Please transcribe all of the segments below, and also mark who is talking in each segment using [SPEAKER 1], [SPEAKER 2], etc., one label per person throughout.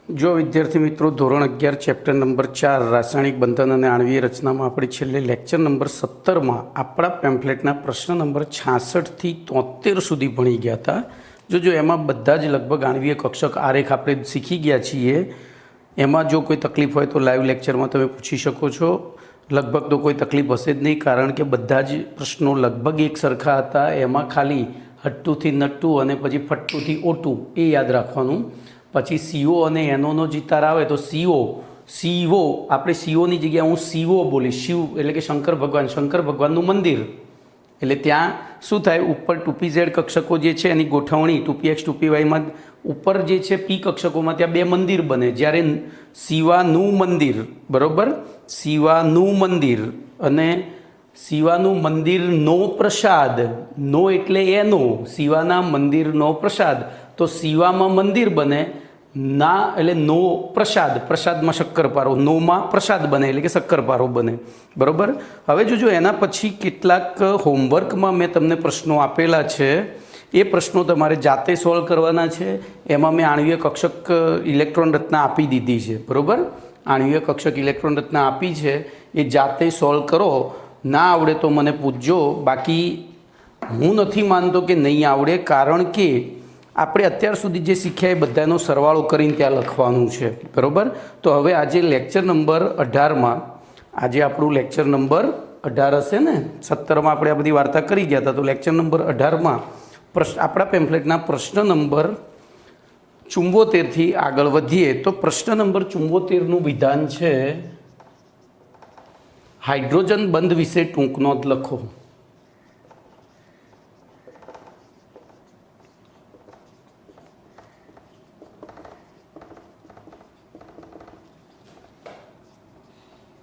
[SPEAKER 1] जो विद्यार्थी मित्रों धोरण 11 चैप्टर नंबर 4 रासायणिक बंधन और आणवीय रचना में अपने छेल्ले लेक्चर नंबर 17 में अपना पेम्पलेटना प्रश्न नंबर 66 थी 73 सुधी भणी गया था। जो एमां बधा ज लगभग आणवीय कक्षक आरेख आपणे शीखी गया छीए। एमां जो कोई तकलीफ होय तो लाइव लेक्चर में तमे पूछी शको छो। लगभग तो कोई तकलीफ हशे ज नहीं, कारण के बधा ज प्रश्नों लगभग एक सरखा हता। एमां खाली हट्टू थी नट्टू अने पछी फट्टू थी ओटू ए याद राखवानुं। पछी सीओ अने एनोनो जितार आवे तो सीओ आपणे सीओनी जग्याए हूँ सीओ बोलीश। शिव एटले के शंकर भगवाननुं मंदिर। एटले त्यां शुं थाय, उपर 2pz कक्षको जे छे एनी गोठवणी 2px 2py मां उपर जे छे पी कक्षकोमां त्यां बे मंदिर बने। ज्यारे शिवानुं मंदिर, बरोबर, शिवानुं मंदिर अने शिवानुं मंदिरनो प्रसाद, नो एटले एनो, शिवाना मंदिरनो प्रसाद, तो शिवामां मंदिर बने, ना एटले नो प्रसाद, प्रसादमां शक्करपारो, नोमां प्रसाद बने एटले के शक्करपारो बने, बरोबर। हवे जोजो एना पछी केटलाक होमवर्कमां मैं तमने प्रश्नों आपेला छे, ए प्रश्नों तमारे जाते सॉल्व करवाना छे। एमां मैं आणवीय कक्षक इलेक्ट्रॉन रचना आपी दीधी छे, बरोबर। आणवीय कक्षक इलेक्ट्रॉन रचना आपी छे, ए जाते सॉल्व करो। ना आवड़े तो मने पूछजो, बाकी हूँ नथी मानतो के नहीं आवड़े, कारण के આપણે અત્યાર સુધી જે શીખ્યા એ બધાનો સરવાળો કરીને ત્યાં લખવાનું છે, બરાબર। તો હવે આજે લેક્ચર નંબર 18માં, આજે આપણું લેક્ચર નંબર 18 હશે ને। 17માં આપણે આ બધી વાર્તા કરી ગયા હતા, તો લેક્ચર નંબર 18માં આપણા પેમ્ફલેટના પ્રશ્ન નંબર 74થી આગળ વધીએ। તો પ્રશ્ન નંબર 74નું વિધાન છે, હાઇડ્રોજન બંધ વિશે ટૂંક નોંધ લખો।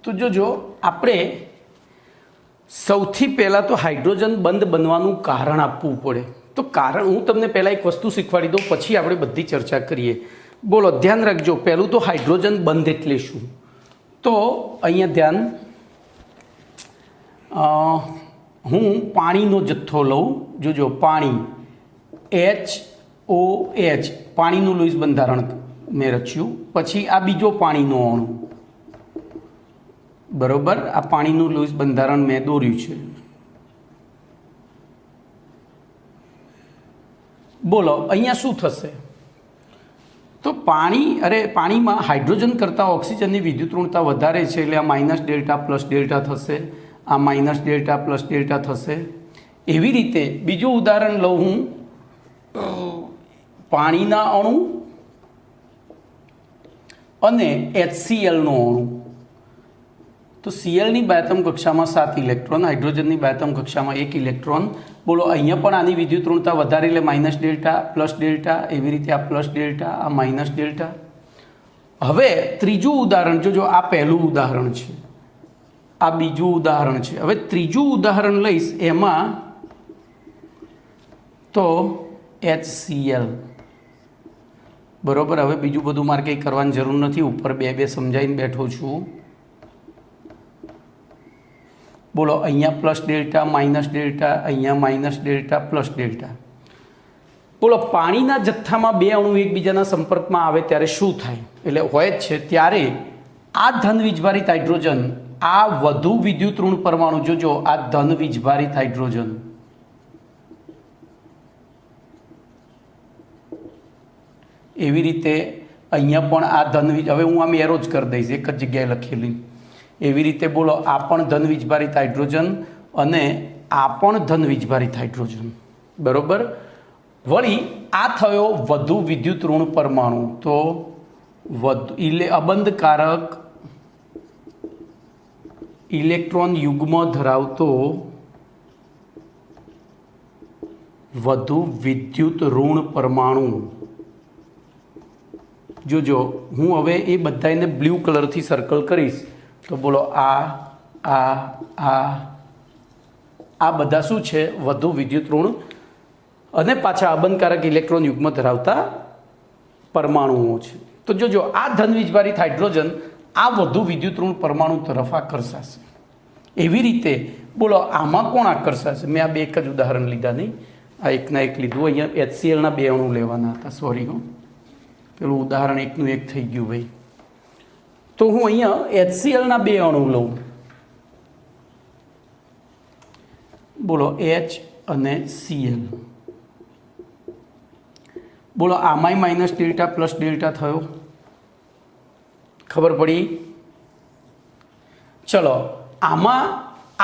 [SPEAKER 1] तो जो आपणे सौथी पहला तो हाइड्रोजन बंध बनवानुं कारण आपवुं पड़े। तो कारण हूँ तमने पहला एक वस्तु शीखवाड़ी दूँ, पछी आपणे बधी चर्चा करीए। बोलो, ध्यान रखजो, पहलू तो हाइड्रोजन बंध एटले शुं। तो अहींया ध्यान, हूँ पाणीनो जत्थो लऊं। जो पाणी HOH, पाणीनुं लुईस बंधारण मैं रच्युं। पछी आ बीजो पाणीनो अणु, बरोबर, आ पाणीनुं लुईस बंधारण मैं दौर्युं छे। बोलो अहींया शुं थशे? तो पाणी, अरे पाणी में हाइड्रोजन करता ऑक्सीजन की विद्युत ऋणता वधारे छे, एटले आ माइनस डेल्टा प्लस डेल्टा थशे, आ माइनस डेल्टा प्लस डेल्टा थशे। एवी रीते बीजું उदाहरण लઉં हूँ, पाणीना अणु अने HCl नो अणु। तो Cl ની બાયતમ કક્ષામાં 7 ઇલેક્ટ્રોન, હાઇડ્રોજનની બાયતમ કક્ષામાં 1 ઇલેક્ટ્રોન। બોલો અહીંયા પણ આની વિદ્યુત ઋણતા વધારે એટલે માઇનસ ડેલ્ટા પ્લસ ડેલ્ટા, એવી રીતે આ પ્લસ ડેલ્ટા, આ માઇનસ ડેલ્ટા। હવે ત્રીજું ઉદાહરણ જો આ પહેલું ઉદાહરણ છે, આ બીજું ઉદાહરણ છે। હવે ત્રીજું ઉદાહરણ લઈશ, એમાં તો HCl, બરોબર। હવે બીજું બધું મારે કંઈ કરવાની જરૂર નથી, ઉપર બે સમજાવીને બેઠો છું। बोलो अहींया प्लस डेल्टा माइनस डेल्टा, अहींया माइनस डेल्टा प्लस डेल्टा। बोलो पाणीना जत्थामां बे अणु एकबीजाना संपर्कमां आवे त्यारे शुं थाय? एटले होय ज छे त्यारे आ धन वीजभारित हाइड्रोजन, आ वधु विद्युत ऋण परमाणु, जोजो आ धन वीजभारित हाइड्रोजन, एवी रीते अहींया पण आ धन वीज, हवे हूँ आम एरो ज कर दईश, एक ज जग्याए लखेली। एवी रीते बोलो आ पण धन वीजभारित हाइड्रोजन अने आ पण धन वीजभारित हाइड्रोजन, बरोबर। वળી आ थयो वधु विद्युत ऋण परमाणु, तो अबंधकारक इलेक्ट्रॉन युग्म धरावतो वधु विद्युत ऋण परमाणु। जो हूँ हवे ए बधाने ब्लू कलर थी सर्कल करीश। तो बोलो आ बधा शुं छे? वधु विद्युत ऋण अने पाछा अबंधकारक इलेक्ट्रॉन युग्म धरावता परमाणुओ छे। तो जो आ धन वीजभारित हाइड्रोजन आ वधु विद्युत ऋण परमाणु तरफ आकर्षाशे। एवी रीते बोलो आमां कोण आकर्षाशे? मैं आ बे एक ज उदाहरण लीधा नहीं, आ एकना एक लीधुं। अहींया HCl ना बे अणु लेवाना हता, सॉरी हो। પેલું ઉદાહરણ એકનું એક થઈ ગયું ભાઈ. તો હું અહીંયા HClના 2 અણુ લઉં. બોલો H અને Cl. બોલો આમાંય માઇનસ ડેલ્ટા પ્લસ ડેલ્ટા થયો. ખબર પડી? ચલો આમાં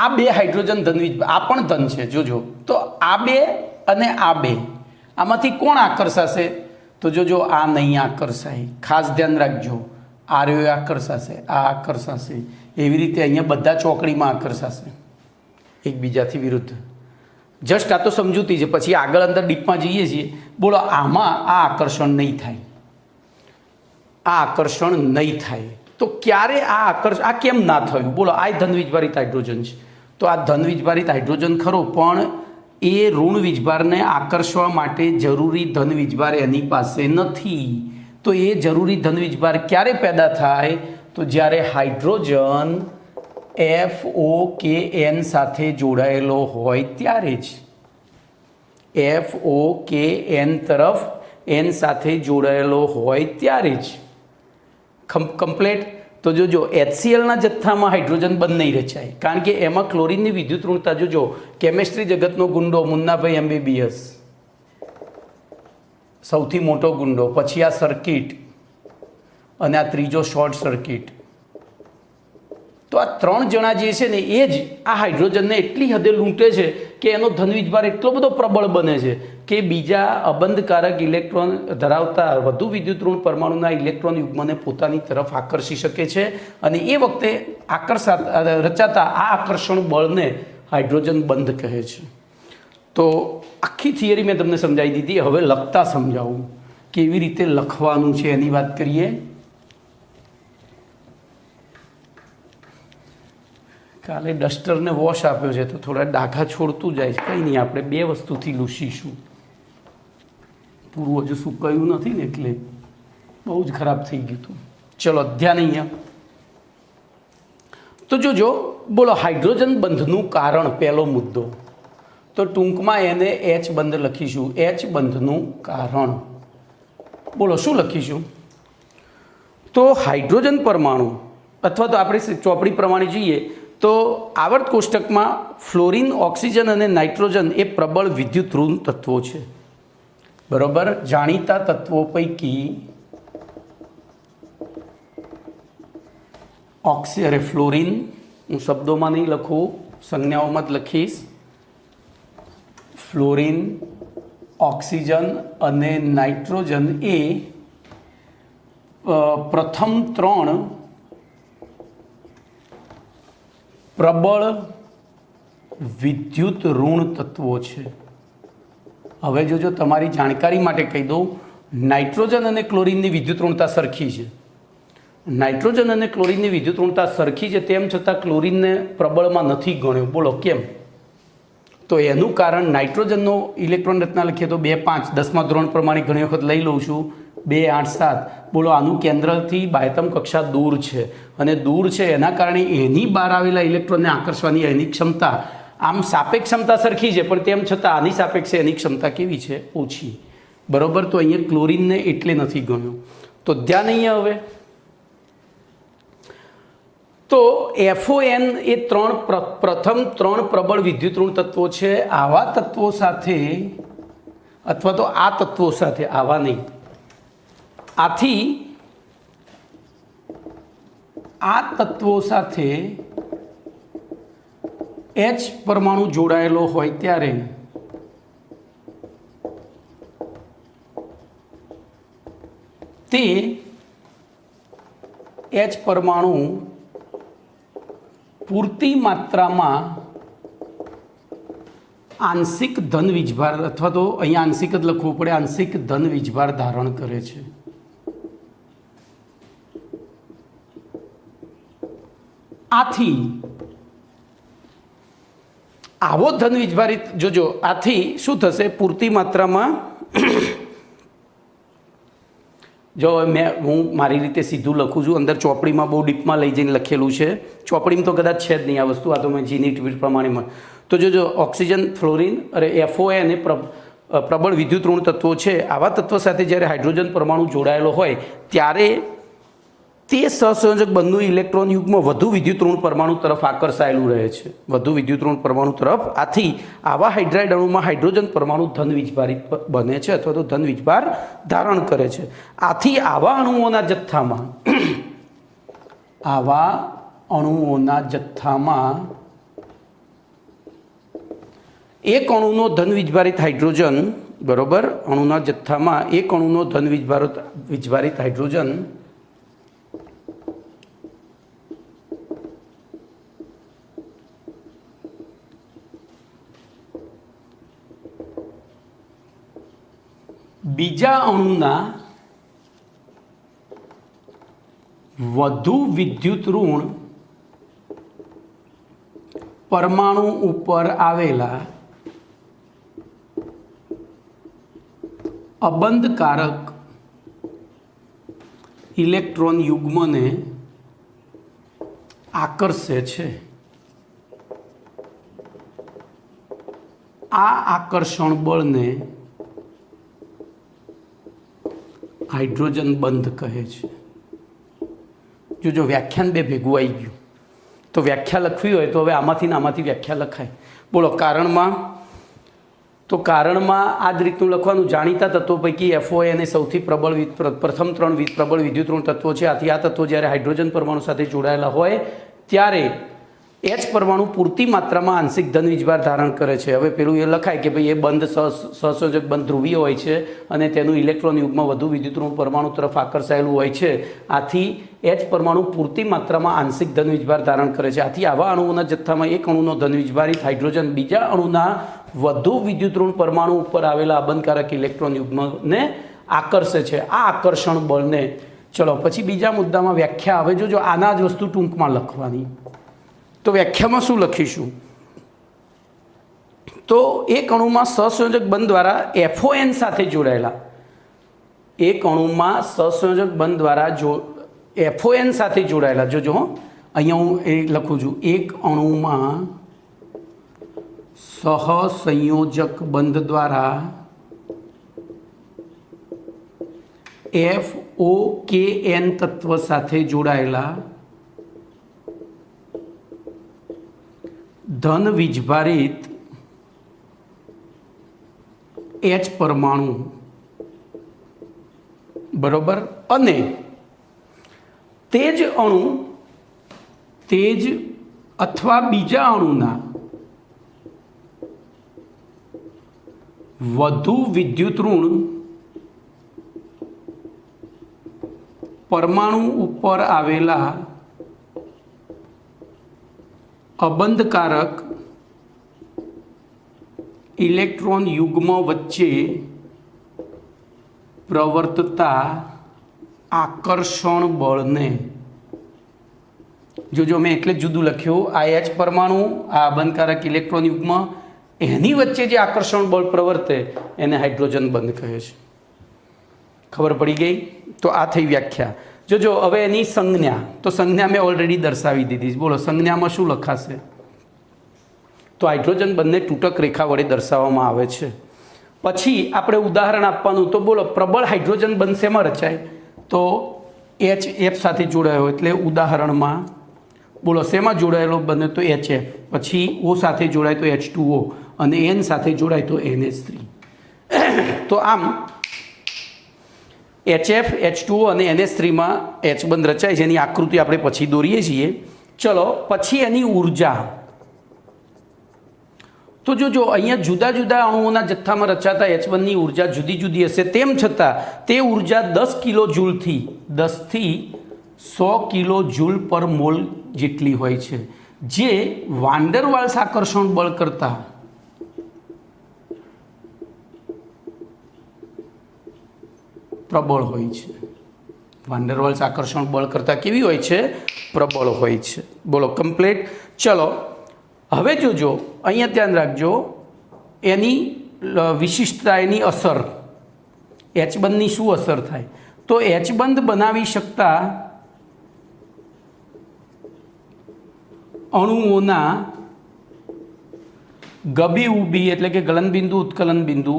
[SPEAKER 1] આ 2 હાઇડ્રોજન ધન વીજભાર, આ પણ ધન છે જોજો. તો આ 2 અને આ 2 આમાંથી કોણ આકર્ષાશે? તો જોજો આ નહીં આકર્ષાય. ખાસ ધ્યાન રાખજો. આ રહ્યો આકર્ષાશે, આ આકર્ષાશે. એવી રીતે અહીંયા બધા ચોકડીમાં આકર્ષાશે એકબીજાથી વિરુદ્ધ. જસ્ટ આ તો સમજૂતી છે, પછી આગળ અંદર ડીપમાં જઈએ છીએ. બોલો આમાં આ આકર્ષણ નહીં થાય, આ આકર્ષણ નહીં થાય. તો ક્યારે આ કેમ ના થયું? બોલો આ ધન વીજભારિત હાઇડ્રોજન છે. તો આ ધન વીજભારિત હાઇડ્રોજન ખરો, પણ એ ઋણ વીજભારને આકર્ષવા માટે જરૂરી ધન વીજભાર એની પાસે નથી. તો એ જરૂરી ધન વીજભાર ક્યારે પેદા થાય? તો જ્યારે હાઇડ્રોજન FOKN સાથે જોડાયેલો હોય ત્યારે જ. FOKN તરફ N સાથે જોડાયેલો હોય ત્યારે જ. કમ્પ્લેટ. તો જોજો HClના જથ્થામાં હાઇડ્રોજન બંધ નહીં રચાય, કારણ કે એમાં ક્લોરીનની વિદ્યુત ઋણતા જોજો. કેમેસ્ટ્રી જગતનો ગુંડો મુન્નાભાઈ MBBS, સૌથી મોટો ગુંડો. પછી આ સર્કિટ અને આ ત્રીજો શોર્ટ સર્કિટ. તો આ 3 જણા જે છે ને એ જ આ હાઇડ્રોજનને એટલી હદે લૂંટે છે કે એનો ધન વીજભાર એટલો બધો પ્રબળ બને છે કે બીજા અબંધકારક ઇલેક્ટ્રોન ધરાવતા વધુ વિદ્યુત ઋણ પરમાણુના ઇલેક્ટ્રોન યુગ્મને પોતાની તરફ આકર્ષી શકે છે. અને એ વખતે રચાતા આ આકર્ષણ બળને હાઇડ્રોજન બંધ કહે છે. તો આખી થિયરી મેં તમને સમજાવી દીધી. હવે લખતા સમજાવું, કેવી રીતે લખવાનું છે એની વાત કરીએ. કાલે ડસ્ટરને વોશ આપ્યો છે તો થોડા ડાઘા છોડતું જાય છે. કંઈ નહીં, આપણે 2 વસ્તુથી લૂસીશું. પૂરું હજુ સુકાયું નથી ને એટલે બહુ જ ખરાબ થઈ ગયું હતું. ચલો ધ્યાન અહીંયા. તો જોજો, બોલો હાઇડ્રોજન બંધનું કારણ, પહેલો મુદ્દો. તો ટૂંકમાં એને H બંધ લખીશું. H બંધનું કારણ. બોલો શું લખીશું? તો હાઇડ્રોજન પરમાણુ, અથવા તો આપણે ચોપડી પ્રમાણે જોઈએ તો આવર્ત કોષ્ટકમાં ફ્લોરિન, ઓક્સિજન અને નાઇટ્રોજન એ પ્રબળ વિદ્યુત ઋણ તત્વો છે. બરોબર. જાણીતા તત્વો પૈકી ફ્લોરિન, હું શબ્દોમાં નહીં લખું, સંજ્ઞાઓમાં જ લખીશ. ફ્લોરિન, ઓક્સિજન અને નાઇટ્રોજન એ પ્રથમ 3 પ્રબળ વિદ્યુત ઋણ તત્વો છે. હવે જોજો, તમારી જાણકારી માટે કહી દઉં, નાઇટ્રોજન અને ક્લોરીનની વિદ્યુત ઋણતા સરખી છે. નાઇટ્રોજન અને ક્લોરીનની વિદ્યુત ઋણતા સરખી છે, તેમ છતાં ક્લોરીનને પ્રબળમાં નથી ગણ્યો. બોલો કેમ? તો એનું કારણ, નાઇટ્રોજનનો ઇલેક્ટ્રોન રચના લખીએ તો 2, 5, 10મા ધોરણ પ્રમાણે ઘણી વખત લઈ લઉં છું. 2, 8, 7. બોલો આનું કેન્દ્રથી બાહ્યતમ કક્ષા દૂર છે, અને દૂર છે એના કારણે એની બહાર આવેલા ઇલેક્ટ્રોનને આકર્ષવાની એની ક્ષમતા, આમ સાપેક્ષ ક્ષમતા સરખી છે, પણ તેમ છતાં આની સાપેક્ષે એની ક્ષમતા કેવી છે? ઓછી. બરોબર. તો અહીંયા ક્લોરીનને એટલે નથી ગણ્યો. તો ધ્યાન અહીંયા. હવે તો FON એ પ્રથમ 3 પ્રબળ વિદ્યુત ઋણ તત્વો છે. આવા તત્વો સાથે, અથવા તો આ તત્વો સાથે, આવા નહીં, આથી આ તત્વો સાથે H પરમાણુ જોડાયેલો હોય ત્યારે તે H પરમાણુ પૂરતી માત્રામાં આંશિક ધન વીજભાર, અથવા તો અહીંયા આંશિક જ લખવું પડે, આંશિક ધન વીજભાર ધારણ કરે છે. આથી આવો ધન વીજભારિત, જોજો, આથી શું થશે? પૂરતી માત્રામાં, જો હું મારી રીતે સીધું લખું છું, અંદર ચોપડીમાં બહુ ડીપમાં લઈ જઈને લખેલું છે. ચોપડીમાં તો કદાચ છે જ નહીં આ વસ્તુ, આ તો મેં જીની ટ્વીટ પ્રમાણે. તો જોજો, ઓક્સિજન, ફ્લોરિન અને FON એ પ્રબળ વિદ્યુત ઋણ તત્વો છે, આવા તત્વ સાથે જ્યારે હાઇડ્રોજન પરમાણુ જોડાયેલો હોય ત્યારે તે સહસંયોજક બંધનું ઇલેક્ટ્રોન યુગ્મ વધુ વિદ્યુત ઋણ પરમાણુ તરફ આકર્ષાયેલું રહે છે, વધુ વિદ્યુત ઋણ પરમાણુ તરફ. આથી આવા હાઇડ્રાઇડ અણુમાં હાઇડ્રોજન પરમાણુ ધન વીજભારિત બને છે અથવા તો ધન વીજભાર ધારણ કરે છે. આથી આવા અણુઓના જથ્થામાં એક અણુનો ધન વીજભારિત હાઇડ્રોજન, બરોબર, અણુના જથ્થામાં એક અણુનો ધન વીજભારિત હાઇડ્રોજન બીજા અણુના વધુ વિદ્યુત ઋણ પરમાણુ ઉપર આવેલા અબંધકારક ઇલેક્ટ્રોન યુગ્મને આકર્ષે છે. આ આકર્ષણ બળને હાઇડ્રોજન બંધ કહે છે. જો વ્યાખ્યાન બે ભેગું આવી ગયું તો વ્યાખ્યા લખવી હોય તો હવે આમાંથી વ્યાખ્યા લખાય. બોલો કારણમાં, તો કારણમાં આ જ રીતનું લખવાનું. જાણીતા તત્વો પૈકી FON એ સૌથી પ્રથમ 3 પ્રબળ વિદ્યુત ઋણ તત્વો છે. આથી આ તત્વો જ્યારે હાઇડ્રોજન પરમાણુ સાથે જોડાયેલા હોય ત્યારે H પરમાણુ પૂરતી માત્રામાં આંશિક ધન વીજભાર ધારણ કરે છે. હવે પેલું એ લખાય કે ભાઈ એ બંધ સહસંયોજક બંધ ધ્રુવીય હોય છે અને તેનું ઇલેક્ટ્રોન યુગમાં વધુ વિદ્યુત ઋણ પરમાણુ તરફ આકર્ષાયેલું હોય છે. આથી H પરમાણુ પૂરતી માત્રામાં આંશિક ધન વીજભાર ધારણ કરે છે. આથી આવા અણુઓના જથ્થામાં એક અણુનો ધન વીજભારિત હાઇડ્રોજન બીજા અણુના વધુ વિદ્યુત ઋણ પરમાણુ ઉપર આવેલા અબંધકારક ઇલેક્ટ્રોન યુગ્મને આકર્ષે છે. આ આકર્ષણ બળને, ચલો પછી બીજા મુદ્દામાં વ્યાખ્યા આવે. જો આના જ વસ્તુ ટૂંકમાં લખવાની. તો વ્યાખ્યામાં શું લખીશું? તો એક અણુમાં સહસંયોજક બંધ દ્વારા FON સાથે જોડાયેલા, એક અણુમાં સહસંયોજક બંધ દ્વારા FON સાથે જોડાયેલા, જોજો અહીંયા હું એ લખું છું, એક અણુમાં સહસંયોજક બંધ દ્વારા FOKN તત્વ સાથે જોડાયેલા ધન વીજભારિત H પરમાણુ, બરોબર, અને તે જ અથવા બીજા અણુના વધુ વિદ્યુત ઋણ પરમાણુ ઉપર આવેલા અબંધકારક ઇલેક્ટ્રોન યુગ્મ વચ્ચે પ્રવર્તતા આકર્ષણ બળને, જો મેં એટલે જ જુદું લખ્યું, આ H પરમાણુ આ અબંધકારક ઇલેક્ટ્રોન યુગ્મ એની વચ્ચે જે આકર્ષણ બળ પ્રવર્તે એને હાઇડ્રોજન બંધ કહે છે. ખબર પડી ગઈ? તો આ થઈ વ્યાખ્યા. જો હવે એની સંજ્ઞા, તો સંજ્ઞા મેં ઓલરેડી દર્શાવી દીધી. બોલો સંજ્ઞામાં શું લખાશે? તો હાઇડ્રોજન બંને તૂટક રેખા વડે દર્શાવવામાં આવે છે. પછી આપણે ઉદાહરણ આપવાનું. તો બોલો પ્રબળ હાઇડ્રોજન બંધ શેમાં રચાય? તો HF સાથે જોડાયો, એટલે ઉદાહરણમાં બોલો શેમાં જોડાયેલો બને? તો HF. પછી O સાથે જોડાય તો H2O અને N સાથે જોડાય તો NH3. તો આમ HF, H2O અને NH3માં H બંધ રચાય છે. એની આકૃતિ આપણે પછી દોરીએ છીએ. ચલો પછી એની ઉર્જા. તો જો અહીંયા જુદા જુદા અણુઓના જથ્થામાં રચાતા H1ની ઉર્જા જુદી જુદી હશે, તેમ છતાં તે ઉર્જા 10 કિલો જૂલથી 10થી 100 કિલો જૂલ પર મોલ જેટલી હોય છે, જે વાન ડર વાલ્સ આકર્ષણ બળ કરતા પ્રબળ હોય છે. વાન ડર વાલ્સ આકર્ષણ બળ કરતા કેવી હોય છે? પ્રબળ હોય છે. બોલો કમ્પ્લીટ. ચલો હવે જોજો, અહીંયા ધ્યાન રાખજો એની વિશિષ્ટતા, એની અસર, H બંધની શું અસર થાય? તો H બંધ બનાવી શકતા અણુઓના ગબી ઉબી એટલે કે ગલનબિંદુ ઉત્કલન બિંદુ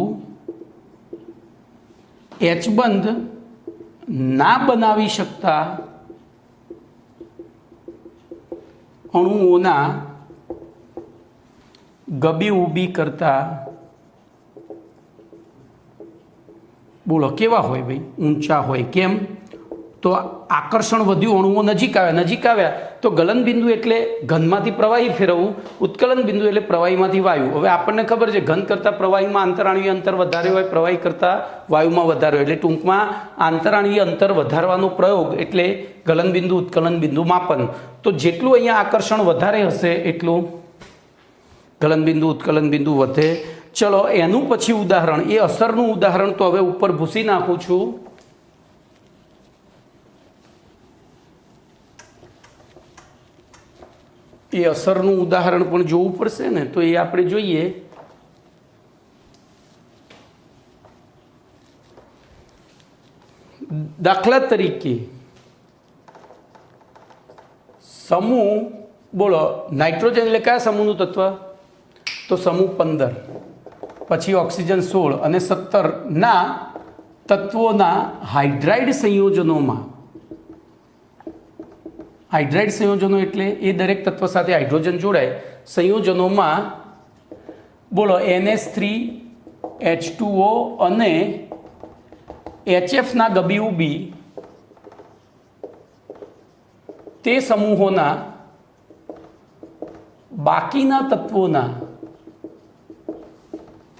[SPEAKER 1] એચબંધ ના બનાવી શકતા અણુઓના ગબી ઊભી કરતા બોલો કેવા હોય ભાઈ? ઊંચા હોય. કેમ? તો આકર્ષણ વધ્યું, અણુઓ નજીક આવ્યા તો ગલન બિંદુ એટલે ઘનમાંથી પ્રવાહી ફેરવવું, ઉત્કલન બિંદુ એટલે પ્રવાહીમાંથી વાયુ. હવે આપણને ખબર છે ઘન કરતાં પ્રવાહીમાં આંતરાણવીય અંતર વધારે હોય, પ્રવાહી કરતાં વાયુમાં વધારે હોય, એટલે ટૂંકમાં આંતરાણવીય અંતર વધારવાનો પ્રયોગ એટલે ગલન બિંદુ ઉત્કલન બિંદુ માપન. તો જેટલું અહીંયા આકર્ષણ વધારે હશે એટલું ગલન બિંદુ ઉત્કલન બિંદુ વધે. ચલો એનું પછી ઉદાહરણ, એ અસરનું ઉદાહરણ તો હવે ઉપર ભૂસી નાખું છું. એ અસરનું ઉદાહરણ પણ જોવું પડશે ને, તો એ આપણે જોઈએ. દાખલા તરીકે સમૂહ, બોલો નાઇટ્રોજન એટલે કયા સમૂહનું તત્વ? તો સમૂહ 15, પછી ઓક્સિજન 16 અને 17 ના તત્વોના હાઇડ્રાઇડ સંયોજનોમાં, હાઇડ્રાઇડ સંયોજનો એટલે એ દરેક તત્વ સાથે હાઇડ્રોજન જોડાય સંયોજનોમાં, બોલો NH3H2O અને HF ના ગબી ઉબી તે સમૂહોના બાકીના તત્વોના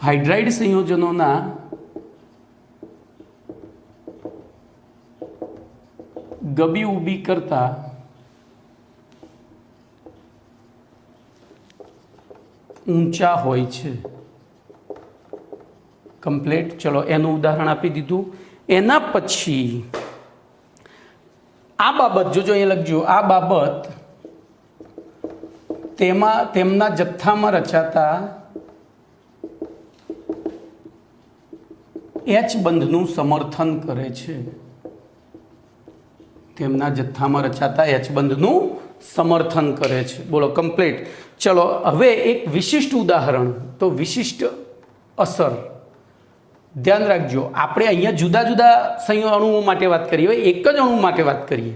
[SPEAKER 1] હાઇડ્રાઇડ સંયોજનોના ગબી ઉબી કરતા ઊંચા હોય છે. કમ્પ્લીટ. ચલો એનું ઉદાહરણ આપી દીધું. એના પછી આ બાબત જોજો, અહીંયા લખજો. આ બાબત તેમના જથ્થામાં રચાતા એચ બંધનું સમર્થન કરે છે. તેમના જથ્થામાં રચાતા એચ બંધનું સમર્થન કરે છે. બોલો કમ્પ્લીટ. ચલો હવે એક વિશિષ્ટ ઉદાહરણ, તો વિશિષ્ટ અસર. ધ્યાન રાખજો, આપણે અહીંયા જુદા જુદા અણુઓ માટે વાત કરીએ, હવે એક જ અણુ માટે વાત કરીએ.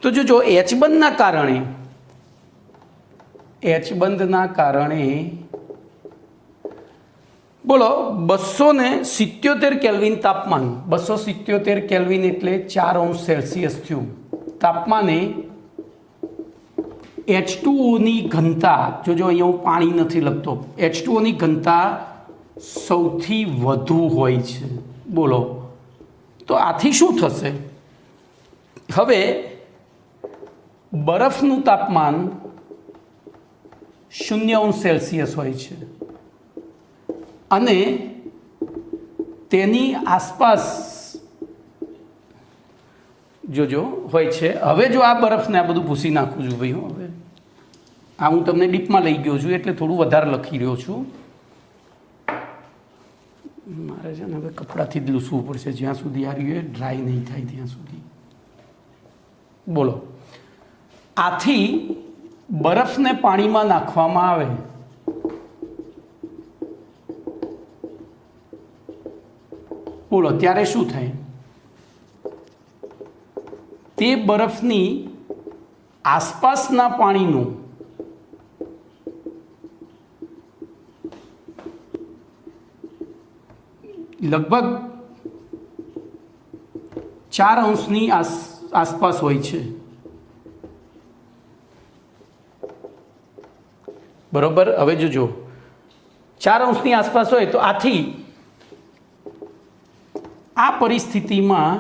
[SPEAKER 1] તો જો એચ બંધના કારણે બોલો 277 કેલ્વિન તાપમાન, 277 કેલ્વિન એટલે 4 અંશ સેલ્સિયસ થયું તાપમાને H2Oની ઘનતા, જોજો અહીંયા હું પાણી નથી લખતો, H2Oની ઘનતા સૌથી વધુ હોય છે. બોલો તો આથી શું થશે? હવે બરફનું તાપમાન 0 અંશ સેલ્સિયસ હોય છે અને તેની આસપાસ જોજો હોય છે. હવે જો આ બરફને આ બધું ભૂસી નાખું છું ભાઈ, હવે આ હું તમને ડીપમાં લઈ ગયો છું એટલે થોડું વધારે લખી રહ્યો છું. મારે છે ને હવે કપડાથી જ લૂસવું પડશે જ્યાં સુધી આ રહ્યું ડ્રાય નહીં થાય ત્યાં સુધી. બોલો આથી બરફને પાણીમાં નાખવામાં આવે બોલો ત્યારે શું થાય? તે બરફની આસપાસના પાણીનું લગભગ 4 અંશની આસપાસ હોય છે. બરોબર. હવે જોજો 4 અંશની આસપાસ હોય તો આથી આ પરિસ્થિતિમાં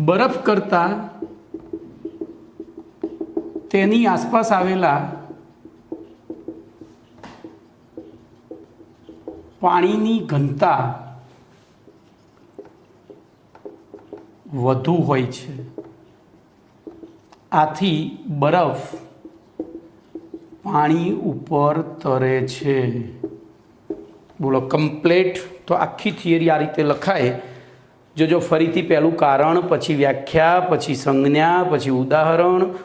[SPEAKER 1] બરફ કરતાં તેની આસપાસ આવેલા પાણીની ઘનતા વધુ હોય છે. આથી બરફ પાણી ઉપર તરે છે. બોલો કમ્પ્લીટ. તો આખી થિયરી આ રીતે લખાય. જો ફરીથી પહેલું કારણ, પછી વ્યાખ્યા, પછી સંજ્ઞા, પછી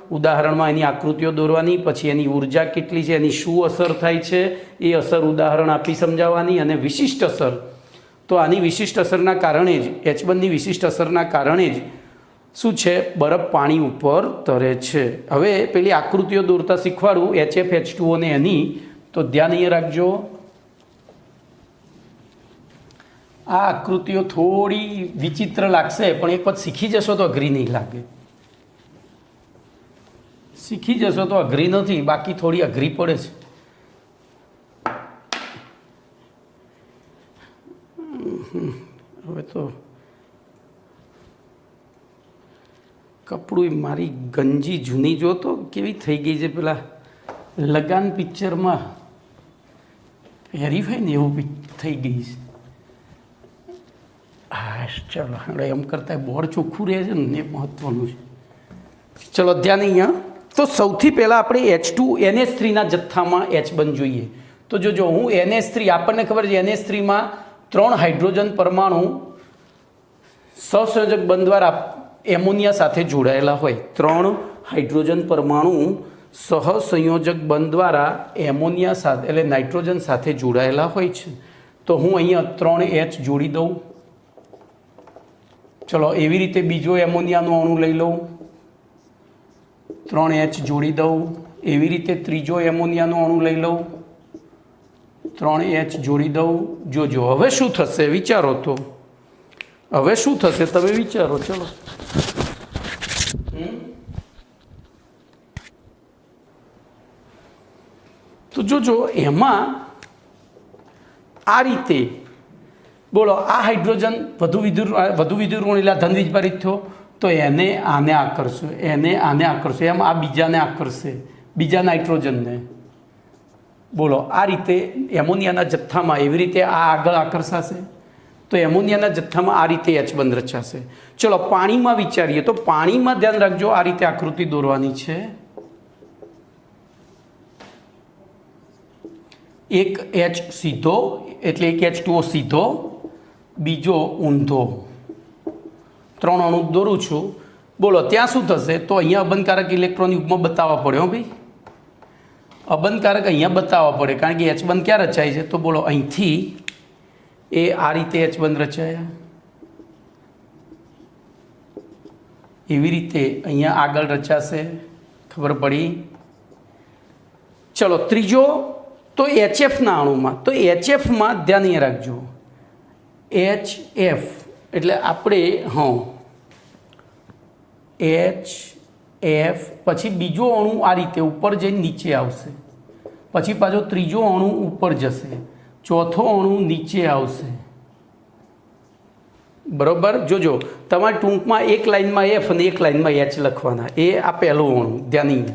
[SPEAKER 1] ઉદાહરણમાં એની આકૃતિઓ દોરવાની, પછી એની ઉર્જા કેટલી છે, એની શું અસર થાય છે એ અસર ઉદાહરણ આપી સમજાવવાની, અને વિશિષ્ટ અસર તો આની વિશિષ્ટ અસરના કારણે જ H1ની વિશિષ્ટ અસરના કારણે જ શું છે, બરફ પાણી ઉપર તરે છે. હવે પેલી આકૃતિઓ દોરતા શીખવાડું HF H2O ને એની, તો ધ્યાન અહીંયા રાખજો. આ આકૃતિઓ થોડી વિચિત્ર લાગશે, પણ એક વખત શીખી જશો તો અઘરી નહીં લાગે. શીખી જશો તો અઘરી નથી, બાકી થોડી અઘરી પડે છે. હવે તો કપડું મારી ગંજી જૂની જોતો કેવી થઈ ગઈ છે, પેલા લગાન પિક્ચરમાં વેરીફાઈ ને એવું થઈ ગઈ છે. હા ચલો, હવે એમ કરતાં બોર્ડ ચોખ્ખું રહે છે ને, એ મહત્વનું છે. ચલો ધ્યાન અહીંયા. તો સૌથી પહેલાં આપણે H2NH3ના જથ્થામાં H બંધ જોઈએ. તો જો હું NH3, આપણને ખબર છે NH3માં 3 હાઇડ્રોજન પરમાણુ સહસંયોજક બંધ દ્વારા એમોનિયા સાથે જોડાયેલા હોય. 3 હાઇડ્રોજન પરમાણુ સહસંયોજક બંધ દ્વારા એમોનિયા સાથે એટલે નાઇટ્રોજન સાથે જોડાયેલા હોય છે. તો હું અહીંયા 3H જોડી દઉં. ચલો એવી રીતે બીજો એમોનિયાનો અણુ લઈ લઉં, 3H જોડી દઉં. એવી રીતે ત્રીજો એમોનિયાનો અણુ લઈ લઉં, 3H જોડી દઉં. જોજો હવે શું થશે, વિચારો. તો હવે શું થશે તમે વિચારો. ચલો તો જોજો એમાં આ રીતે બોલો, આ હાઇડ્રોજન વધુ વિદ્યુત એટલે ધન વીજભારિત થયો, તો એને આને આકર્ષો, એને આને આકર્ષો, એમ આ બીજાને આકર્ષે, બીજા નાઇટ્રોજનને. બોલો આ રીતે એમોનિયાના જથ્થામાં એવી રીતે આ આગળ આકર્ષાશે, તો એમોનિયાના જથ્થામાં આ રીતે H બંધ રચાશે. ચલો પાણીમાં વિચારીએ, તો પાણીમાં ધ્યાન રાખજો, આ રીતે આકૃતિ દોરવાની છે. એક H સીધો એટલે એક H2O સીધો, બીજો ઊંધો, 3 અણુ દોરું છું. બોલો ત્યાં શું થશે, તો અહીંયા અબંધકારક ઇલેક્ટ્રોન યુગ્મ બતાવવા પડે. હો ભાઈ, અબંધકારક અહીંયા બતાવવા પડે, કારણ કે H બંધ ક્યાં રચાય છે, તો બોલો અહીંથી એ આ રીતે H બંધ રચાયા, એવી રીતે અહીંયા આગળ રચાશે. ખબર પડી? ચલો ત્રીજો, તો HFના અણુમાં, તો HFમાં ધ્યાન એ રાખજો, HF એટલે આપણે HF પછી બીજો અણુ આ રીતે ઉપર જઈને નીચે આવશે, પછી પાછો ત્રીજો અણુ ઉપર જશે, ચોથો અણુ નીચે આવશે. બરોબર? જોજો તમારે ટૂંકમાં એક લાઇનમાં F અને એક લાઇનમાં H લખવાના. એ આ પહેલો અણુ, ધ્યાન,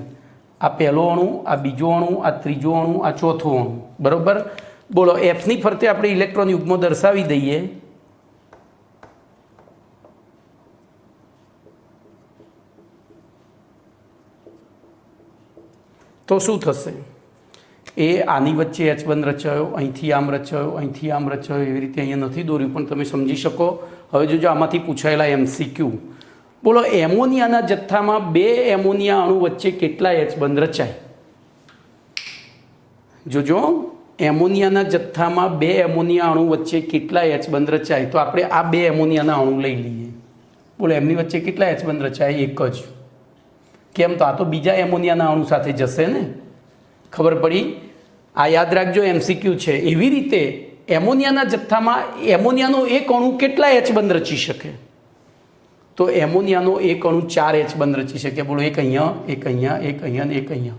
[SPEAKER 1] આ પહેલો અણુ, આ બીજો અણુ, આ ત્રીજો અણુ, આ ચોથો અણુ. બરોબર? બોલો Fની ફરતે આપણે ઇલેક્ટ્રોન યુગ્મ દર્શાવી દઈએ. તો શું થશે, એ આની વચ્ચે H બંધ રચાયો, અહીંથી આમ રચાયો, અહીંથી આમ રચાયો, એવી રીતે અહીંયા નથી દોર્યું પણ તમે સમજી શકો. હવે જોજો આમાંથી પૂછાયેલા MCQ. બોલો એમોનિયાના જથ્થામાં 2 એમોનિયા અણુ વચ્ચે કેટલા H બંધ રચાય? જોજો એમોનિયાના જથ્થામાં 2 એમોનિયા અણુ વચ્ચે કેટલા H બંધ રચાય? તો આપણે આ 2 એમોનિયાના અણુ લઈ લઈએ. બોલો એમની વચ્ચે કેટલા H બંધ રચાય? એક જ. કેમ? તો આ તો બીજા એમોનિયાના અણુ સાથે જશે ને. ખબર પડી? આ યાદ રાખજો, MCQ છે. એવી રીતે એમોનિયાના જથ્થામાં એમોનિયાનો એક અણુ કેટલા H બંધ રચી શકે? તો એમોનિયાનો એક અણુ 4 H બંધ રચી શકે. બોલો એક અહીંયા, એક અહીંયા, એક અહીંયા ને એક અહીંયા.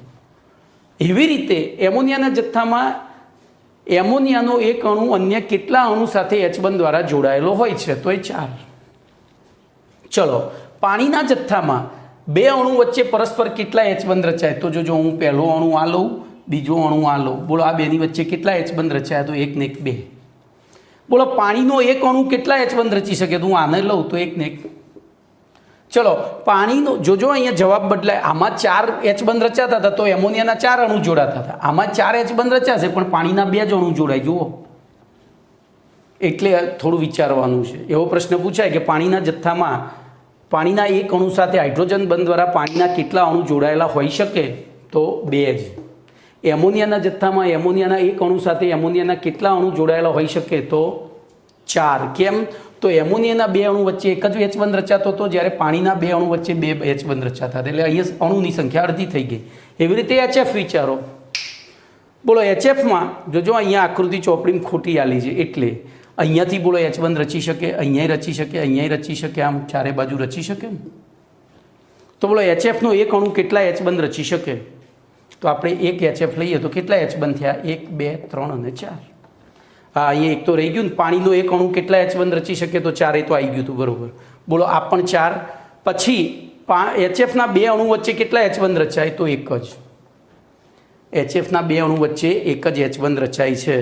[SPEAKER 1] એવી રીતે એમોનિયાના જથ્થામાં એમોનિયાનો એક અણુ અન્ય કેટલા અણુ સાથે H બંધ દ્વારા જોડાયેલો હોય છે? તો એ 4. ચલો પાણીના જથ્થામાં 2 અણુ વચ્ચે પરસ્પર કેટલા H બંધ રચાય? તો જો હું પહેલો અણુ આ લઉં, બીજો અણુ આ લઉં. બોલો આ બેની વચ્ચે કેટલા H બંધ રચાય? તો 1 ને 1 2. બોલો પાણીનો એક અણુ કેટલા H બંધ રચી શકે? તો હું આને લઉં તો 1 ને 1. ચલો પાણીનો જોજો અહીંયા જવાબ બદલાય. આમાં 4 H બંધ રચાતા હતા તો એમોનિયાના 4 અણુ જોડાતા હતા. આમાં 4 H બંધ રચાશે પણ પાણીના 2 જ અણુ જોડાય. જુઓ, એટલે થોડું વિચારવાનું છે. એવો પ્રશ્ન પૂછાય કે પાણીના જથ્થામાં પાણીના એક અણુ સાથે હાઇડ્રોજન બંધ દ્વારા પાણીના કેટલા અણુ જોડાયેલા હોઈ શકે? તો 2 જ. એમોનિયાના જથ્થામાં એમોનિયાના એક અણુ સાથે એમોનિયાના કેટલા અણુ જોડાયેલા હોઈ શકે? તો 4 કેમ? તો એમોનિયાના 2 અણુ વચ્ચે એક જ H1 રચાતો હતો, જ્યારે પાણીના 2 અણુ વચ્ચે 2 H1 રચાતા હતા. એટલે અહીંયા અણુની સંખ્યા અડધી થઈ ગઈ. એવી રીતે HF વિચારો. બોલો HFમાં જોજો અહીંયા આકૃતિ ચોપડીમાં ખોટી આલી છે, એટલે અહીંયાથી બોલો H1 રચી શકે, અહીંયા રચી શકે, અહીંયા રચી શકે, આમ ચારે બાજુ રચી શકે ને? તો બોલો HFનો એક અણુ કેટલા H1 રચી શકે? તો આપણે એક HF લઈએ તો કેટલા H1 થયા? 1 2 3 અને 4. હા, અહીંયા એક તો રહી ગયું ને. પાણીનો એક અણુ કેટલા H1 રચી શકે? તો 4 એ તો આવી ગયું હતું, બરોબર. બોલો આ પણ 4. પછી HFના 2 અણુ વચ્ચે કેટલા H1 રચાય? તો એક જ. HFના 2 અણુ વચ્ચે એક જ H1 રચાય છે.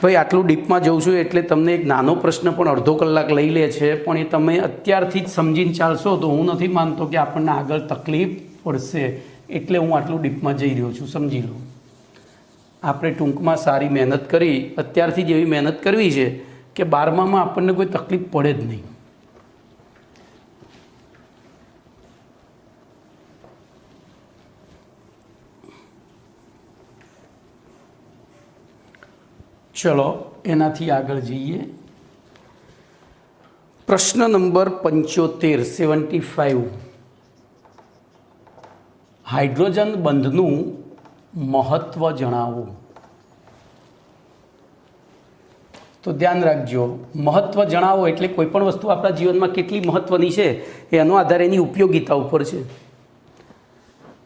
[SPEAKER 1] ભાઈ આટલું ડીપમાં જઉં છું એટલે તમને એક નાનો પ્રશ્ન પણ અડધો કલાક લઈ લે છે, પણ એ તમે અત્યારથી જ સમજીને ચાલશો તો હું નથી માનતો કે આપણને આગળ તકલીફ પડશે. એટલે હું આટલું ડીપમાં જઈ રહ્યો છું, સમજી લો. આપણે ટૂંકમાં સારી મહેનત કરી, અત્યારથી જ એવી મહેનત કરવી છે કે 12મામાં આપણને કોઈ તકલીફ પડે જ નહીં. ચલો એનાથી આગળ જઈએ. પ્રશ્ન નંબર 75. હાઇડ્રોજન બંધનું મહત્વ જણાવો. તો ધ્યાન રાખજો, મહત્વ જણાવો એટલે કોઈ પણ વસ્તુ આપણા જીવનમાં કેટલી મહત્વની છે એનો આધાર એની ઉપયોગિતા ઉપર છે.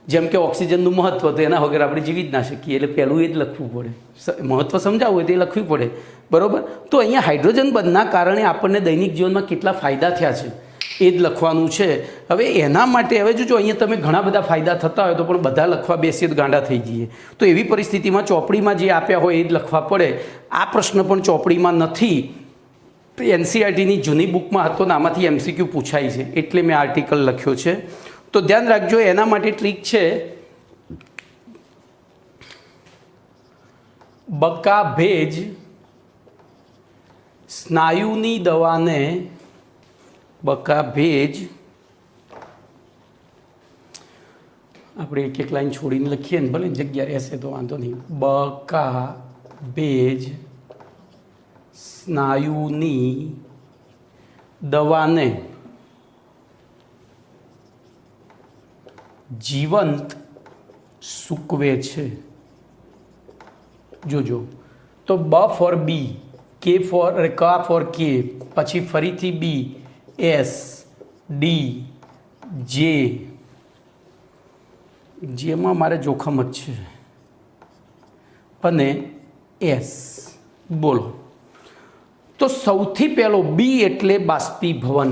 [SPEAKER 1] જેમ કે ઓક્સિજનનું મહત્વ, તો એના વગર આપણે જીવી જ ના શકીએ, એટલે પહેલું એ જ લખવું પડે. મહત્વ સમજાવવું હોય તો એ લખવું પડે, બરાબર. તો અહીંયા હાઇડ્રોજન બંધના કારણે આપણને દૈનિક જીવનમાં કેટલા ફાયદા થયા છે એ જ લખવાનું છે. હવે એના માટે હવે જો અહીંયા તમે ઘણા બધા ફાયદા થતા હોય તો પણ બધા લખવા બેસીએ તો ગાંડા થઈ જઈએ. તો એવી પરિસ્થિતિમાં ચોપડીમાં જે આપ્યા હોય એ જ લખવા પડે. આ પ્રશ્ન પણ ચોપડીમાં નથી, NCERTની જૂની બુકમાં હતો ને આમાંથી MCQ પૂછાય છે, એટલે મેં આર્ટિકલ લખ્યો છે. તો ધ્યાન રાખજો, એના માટે ટ્રીક છે. બકા ભેજ સ્નાયુની દવાને, બકા ભેજ આપણે એક એક લાઈન છોડીને લખીએ ને, ભલે જગ્યા રહેશે તો વાંધો નહીં. બકા ભેજ સ્નાયુની દવાને જીવંત સૂકવે છે. જોજો, તો બ ફોર બી, કે ફોર કા ફોર કે, પછી ફરીથી બી, એસ, ડી, જેમાં મારે જોખમ જ છે, અને એસ. બોલો, તો સૌથી પહેલો બી એટલે બાષ્પીભવન.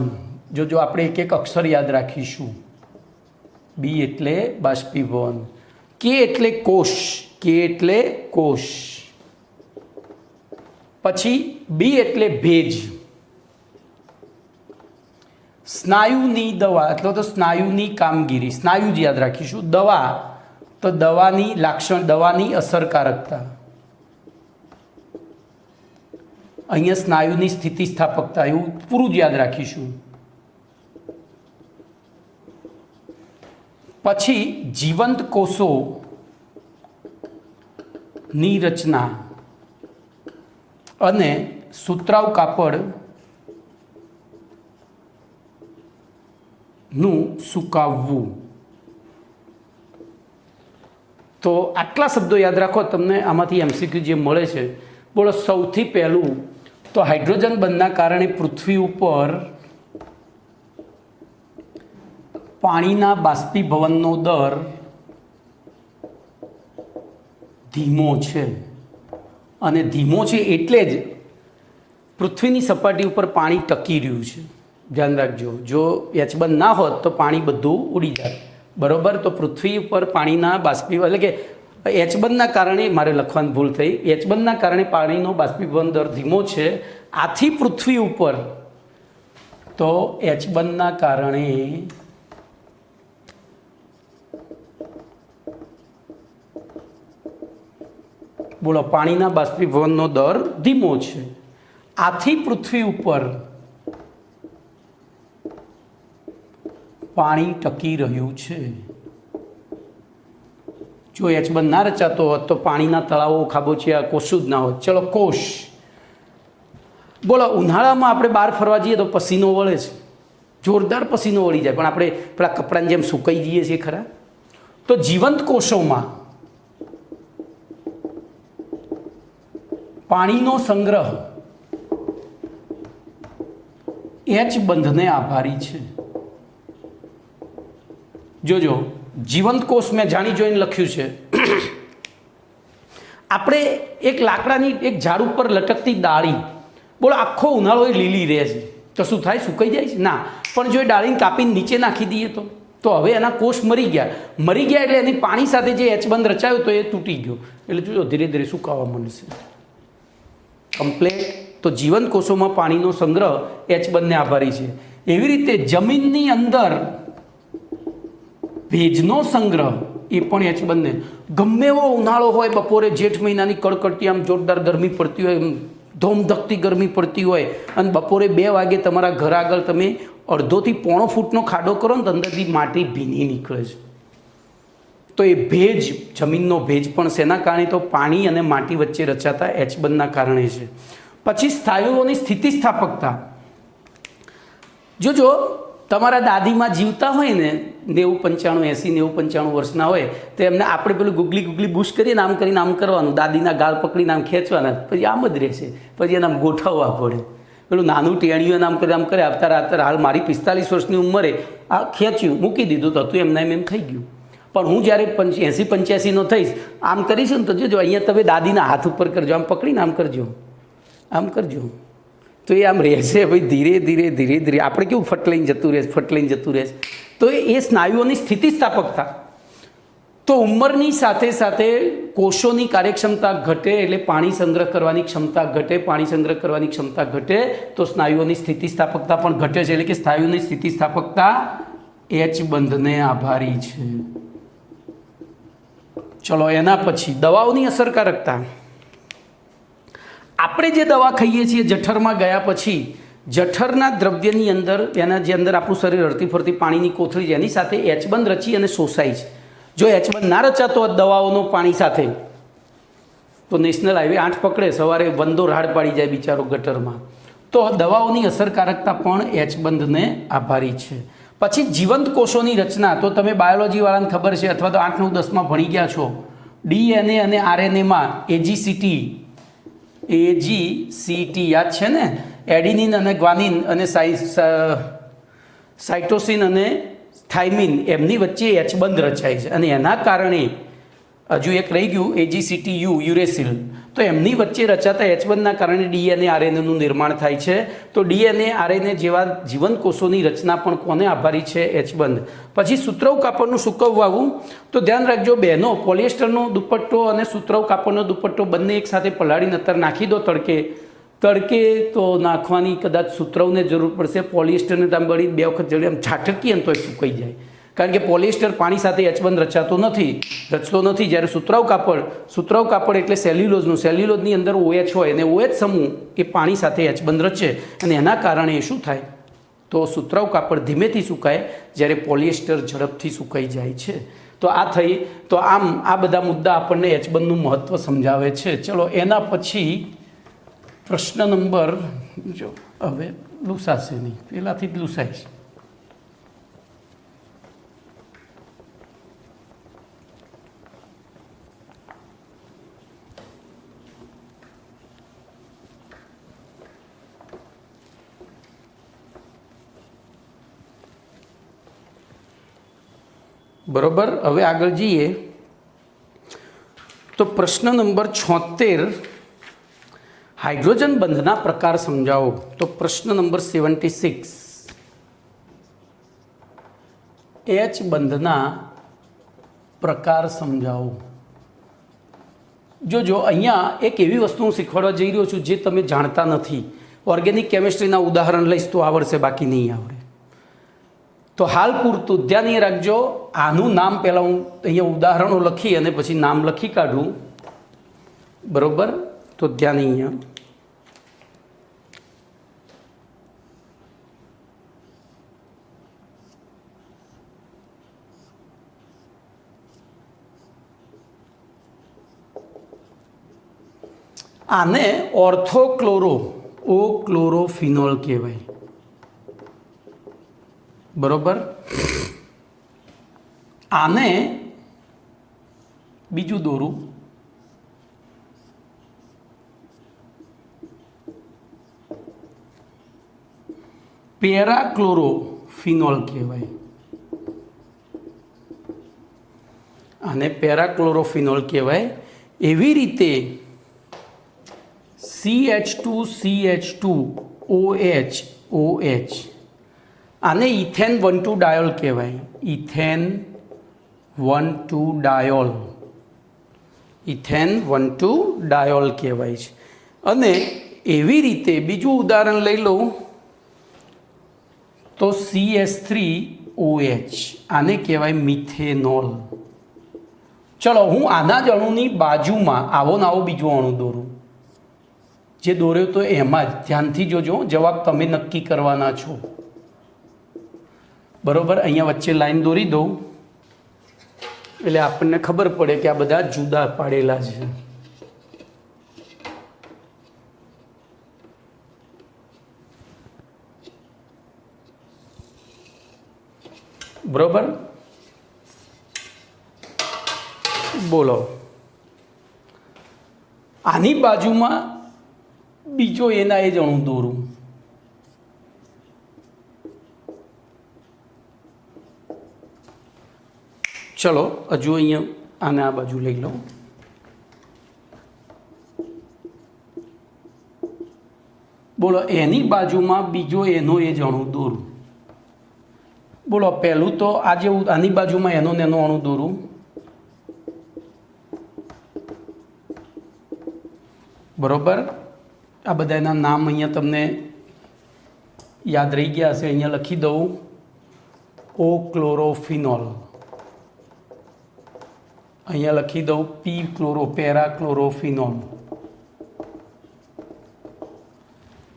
[SPEAKER 1] જોજો આપણે એક એક અક્ષર યાદ રાખીશું. બી એટલે બાષ્પીભવન, કે એટલે કોષ, કે એટલે કોષ, પછી બી એટલે ભેજ, સ્નાયુની દવા એટલે તો સ્નાયુની કામગીરી, સ્નાયુ જ યાદ રાખીશું. દવા તો દવાની લાક્ષણ, દવાની અસરકારકતા. અહીંયા સ્નાયુની સ્થિતિસ્થાપકતા, એવું પૂરું જ યાદ રાખીશું. પછી જીવંત કોષોની રચના અને સુતરાઉ કાપડનું સુકાવવું. તો આટલા શબ્દો યાદ રાખો, તમને આમાંથી MCQ જે મળે છે. બોલો, સૌથી પહેલું તો હાઇડ્રોજન બંધના કારણે પૃથ્વી ઉપર પાણીના બાષ્પીભવનનો દર ધીમો છે. અને ધીમો છે એટલે જ પૃથ્વીની સપાટી ઉપર પાણી ટકી રહ્યું છે. ધ્યાન રાખજો, જો H1 ના હોત તો પાણી બધું ઉડી જાય, બરાબર. તો પૃથ્વી ઉપર પાણીના બાષ્પીભવન એટલે કે H1ના કારણે, મારે લખવાની ભૂલ થઈ, H1ના કારણે પાણીનો બાષ્પીભવન દર ધીમો છે. આથી પૃથ્વી ઉપર તો H1ના કારણે બોલો પાણીના બાષ્પીભવનનો દર ધીમો છે. આથી પૃથ્વી ઉપર પાણી ટકી રહ્યું છે. જો H1 ના રચાતો હોત તો પાણીના તળાવો, ખાબોચિયા, કશું જ ના હોત. ચલો, કોષ. બોલો ઉનાળામાં આપણે બહાર ફરવા જઈએ તો પસીનો વળે છે, જોરદાર પસીનો વળી જાય, પણ આપણે પેલા કપડાની જેમ સુકાઈ જઈએ છીએ ખરા? તો જીવંત કોષોમાં પાણીનો સંગ્રહ એચ બંધને આભારી છે. જોજો, જીવંત કોષ મેં જાણી જોઈને લખ્યું છે. આપણે એક લાકડાની એક ઝાડ ઉપર લટકતી ડાળી, બોલો આખો ઉનાળો એ લીલી રહે છે, તો શું થાય? સુકાઈ જાય છે? ના. પણ જો એ ડાળીને કાપીને નીચે નાખી દઈએ તો હવે એના કોષ મરી ગયા એટલે એની પાણી સાથે જે એચબંધ રચાયો તો એ તૂટી ગયો, એટલે જોજો ધીરે ધીરે સુકાવા માંડશે કમ્પ્લેટ. તો જીવંત કોષોમાં પાણીનો સંગ્રહ એચબંધને આભારી છે. એવી રીતે જમીનની અંદર ભેજનો સંગ્રહ એ પણ એચબંધને, ગમે એવો ઉનાળો હોય, બપોરે જેઠ મહિનાની કડકડતી આમ જોરદાર ગરમી પડતી હોય, ધોમધકતી ગરમી પડતી હોય, અને બપોરે 2 વાગે તમારા ઘર આગળ તમે અડધોથી પોણો ફૂટનો ખાડો કરો ને તો અંદરથી માટી ભીની નીકળે છે. તો એ ભેજ, જમીનનો ભેજ પણ શેના કારણે? તો પાણી અને માટી વચ્ચે રચાતા એચબંધના કારણે છે. પછી સ્નાયુઓની સ્થિતિસ્થાપકતા. જોજો, તમારા દાદીમાં જીવતા હોય ને 90, 95, 80, 90, 95 વર્ષના હોય તો એમને આપણે પેલું ગુગલી બુશ કરીએ ને આમ કરીને આમ કરવાનું, દાદીના ગાળ પકડીને આમ ખેંચવાના, પછી આમ જ રહેશે, પછી એને આમ ગોઠવવા પડે. પેલું નાનું ટેણીયું આમ કરે અત્યારે હાલ મારી 45 વર્ષની ઉંમરે આ ખેંચ્યું મૂકી દીધું તો હતું એમ થઈ ગયું. પણ હું જ્યારે 80, 85નો થઈશ, આમ કરીશું ને તો જોજો અહીંયા તમે દાદીના હાથ ઉપર કરજો, આમ પકડીને આમ કરજો તો એ આમ રહેશે. ભાઈ ધીરે ધીરે આપણે કેવું ફટલાઈને જતું રહેશે. તો એ સ્નાયુઓની સ્થિતિસ્થાપકતા. તો ઉંમરની સાથે સાથે કોષોની કાર્યક્ષમતા ઘટે એટલે પાણી સંગ્રહ કરવાની ક્ષમતા ઘટે, તો સ્નાયુઓની સ્થિતિસ્થાપકતા પણ ઘટે છે. એટલે કે સ્નાયુની સ્થિતિસ્થાપકતા એચબંધને આભારી છે. ચલો, એના પછી દવાઓની અસરકારકતા. આપણે જે દવા ખાઈએ છીએ જઠરમાં ગયા પછી જઠરના દ્રવ્યની અંદર, એના જે અંદર આપણું શરીર હરતી ફરતી પાણીની કોથળી છે એની સાથે એચબંધ રચી અને શોષાય છે. જો એચબંધ ના રચાતો દવાઓનો પાણી સાથે તો નેશનલ હાઈવે 8 પકડે, સવારે વંદો રાડ પાડી જાય બિચારો ગટરમાં. તો દવાઓની અસરકારકતા પણ એચબંધને આભારી છે. પછી જીવંત કોષોની રચના. તો તમે બાયોલોજીવાળાને ખબર છે, અથવા તો 8, 9, 10માં ભણી ગયા છો, ડીએનએ અને આરએનએમાં એજીસીટી યાદ છે ને? એડિનિન અને ગ્વાનિન અને સાઇટોસિન અને થાઇમિન, એમની વચ્ચે એચબંધ રચાય છે, અને એના કારણે હજુ એક રહી ગયું એજીસીટીયુ, યુરેસિલ. તો એમની વચ્ચે રચાતા એચબંધના કારણે ડીએનએ આરએનએનું નિર્માણ થાય છે. તો ડીએનએ આરએનએ જેવા જીવંત કોષોની રચના પણ કોને આભારી છે? એચબંધ. પછી સૂત્રવ કાપડનું સૂકવવાનું. તો ધ્યાન રાખજો બહેનો, પોલિએસ્ટરનો દુપટ્ટો અને સૂત્રવ કાપડનો દુપટ્ટો બંને એકસાથે પલાળીને અત્યારે નાખી દો તડકે તો નાખવાની કદાચ સૂત્રવને જરૂર પડશે. પોલિએસ્ટરને તમે બળી 2 વખત જડી આમ છાટકીએ ને તો એ સુકાઈ જાય, કારણ કે પોલિએસ્ટર પાણી સાથે એચબંધ રચતો નથી. જ્યારે સૂત્રવ કાપડ એટલે સેલ્યુલોઝની અંદર OH હોય, અને OH સમૂહ એ પાણી સાથે એચબંધ રચે, અને એના કારણે શું થાય? તો સૂત્રવ કાપડ ધીમેથી સુકાય, જ્યારે પોલિએસ્ટર ઝડપથી સુકાઈ જાય છે. તો આમ આ બધા મુદ્દા આપણને એચબંધનું મહત્ત્વ સમજાવે છે. ચલો, એના પછી પ્રશ્ન નંબર, જો હવે લૂસાશે નહીં, પહેલાંથી જ લૂસાય છે. બરોબર, હવે આગળ જઈએ તો પ્રશ્ન નંબર 76, હાઇડ્રોજન બંધના પ્રકાર સમજાવો. તો પ્રશ્ન નંબર 76, એચ બંધના પ્રકાર સમજાવો. જો અહીંયા એક એવી વસ્તુ હું શીખવાડવા જઈ રહ્યો છું જે તમે જાણતા નથી. ઓર્ગેનિક કેમિસ્ટ્રીના ઉદાહરણ લઈશ તો આવડશે, બાકી નહીં આવડે. તો હાલ પૂરતું ધ્યાન એ રાખજો, આનું નામ પહેલાં હું અહીંયા ઉદાહરણો લખી અને પછી નામ લખી કાઢું, બરોબર? તો ધ્યાન અહીંયા આને ઓર્થોક્લોરો ઓ ક્લોરોફિનોલ કહેવાય. બરોબર. આને બીજું દોરું, પેરાક્લોરોફિનોલ કહેવાય. આને પેરાક્લોરોફિનોલ કહેવાય. એવી રીતે CH2CH2OH આને ઇથેન 1,2 ડાયોલ કહેવાય. ઇથેન 1,2 ડાયોલ, ઇથેન 1,2 ડાયોલ કહેવાય છે. અને એવી રીતે બીજું ઉદાહરણ લઈ લઉં તો CH3OH આને કહેવાય મિથેનોલ. ચલો હું આના જ અણુની બાજુમાં આવો ને આવો બીજો અણુ દોરું. જે દોર્યો તો એમાં જ ધ્યાનથી જોજો, જવાબ તમે નક્કી કરવાના છો. બરોબર. અહીંયા વચ્ચે લાઈન દોરી દઉં એટલે આપણને ખબર પડે કે આ બધા જુદા પાડેલા છે. બરોબર. બોલો, આની બાજુમાં બીજો એના એ જ અણુ દોરું. ચલો હજુ અહીંયા આને આ બાજુ લઈ લો. બોલો, એની બાજુમાં બીજો એનો એ જ અણુ દોરું. બોલો, પહેલું તો આ જેવું આની બાજુમાં એનો ને એનો અણુ દોરું. બરોબર. આ બધા એના નામ અહીંયા તમને યાદ રહી ગયા હશે. અહીંયા લખી દઉં ઓ ક્લોરોફિનોલ, અહીંયા લખી દઉં પેરાક્લોરોફિનોલ.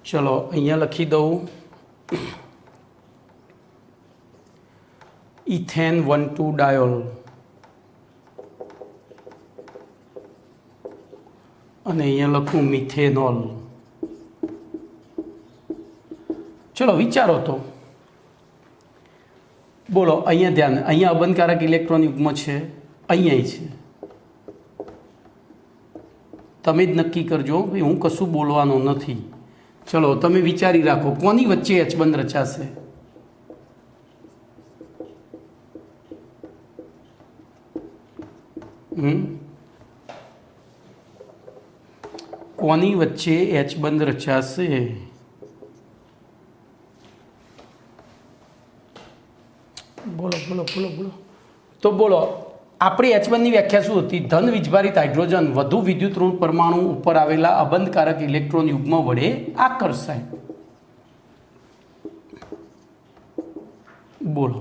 [SPEAKER 1] ચલો અહીંયા લખી દઉં ઇથેન 1,2 ડાયોલ, અને અહીંયા લખું મિથેનોલ. ચલો વિચારો તો. બોલો, અહીંયા ધ્યાન, અહીંયા અબંધકારક ઇલેક્ટ્રોન યુગ્મ છે, અહીંયા છે. તમે જ નક્કી કરજો, હું કશું બોલવાનો નથી. ચલો તમે વિચારી રાખો કોની વચ્ચે H બંધ રચાશે. કોની વચ્ચે H બંધ રચાશે? બોલો બોલો બોલો બોલો. તો બોલો, આપણી H બંધની વ્યાખ્યા શું હતી? ધન વીજભારિત હાઇડ્રોજન વધુ વિદ્યુત ઋણ પરમાણુ ઉપર આવેલા અબંધકારક ઇલેક્ટ્રોન યુગ્મ વડે આકર્ષાય. બોલો,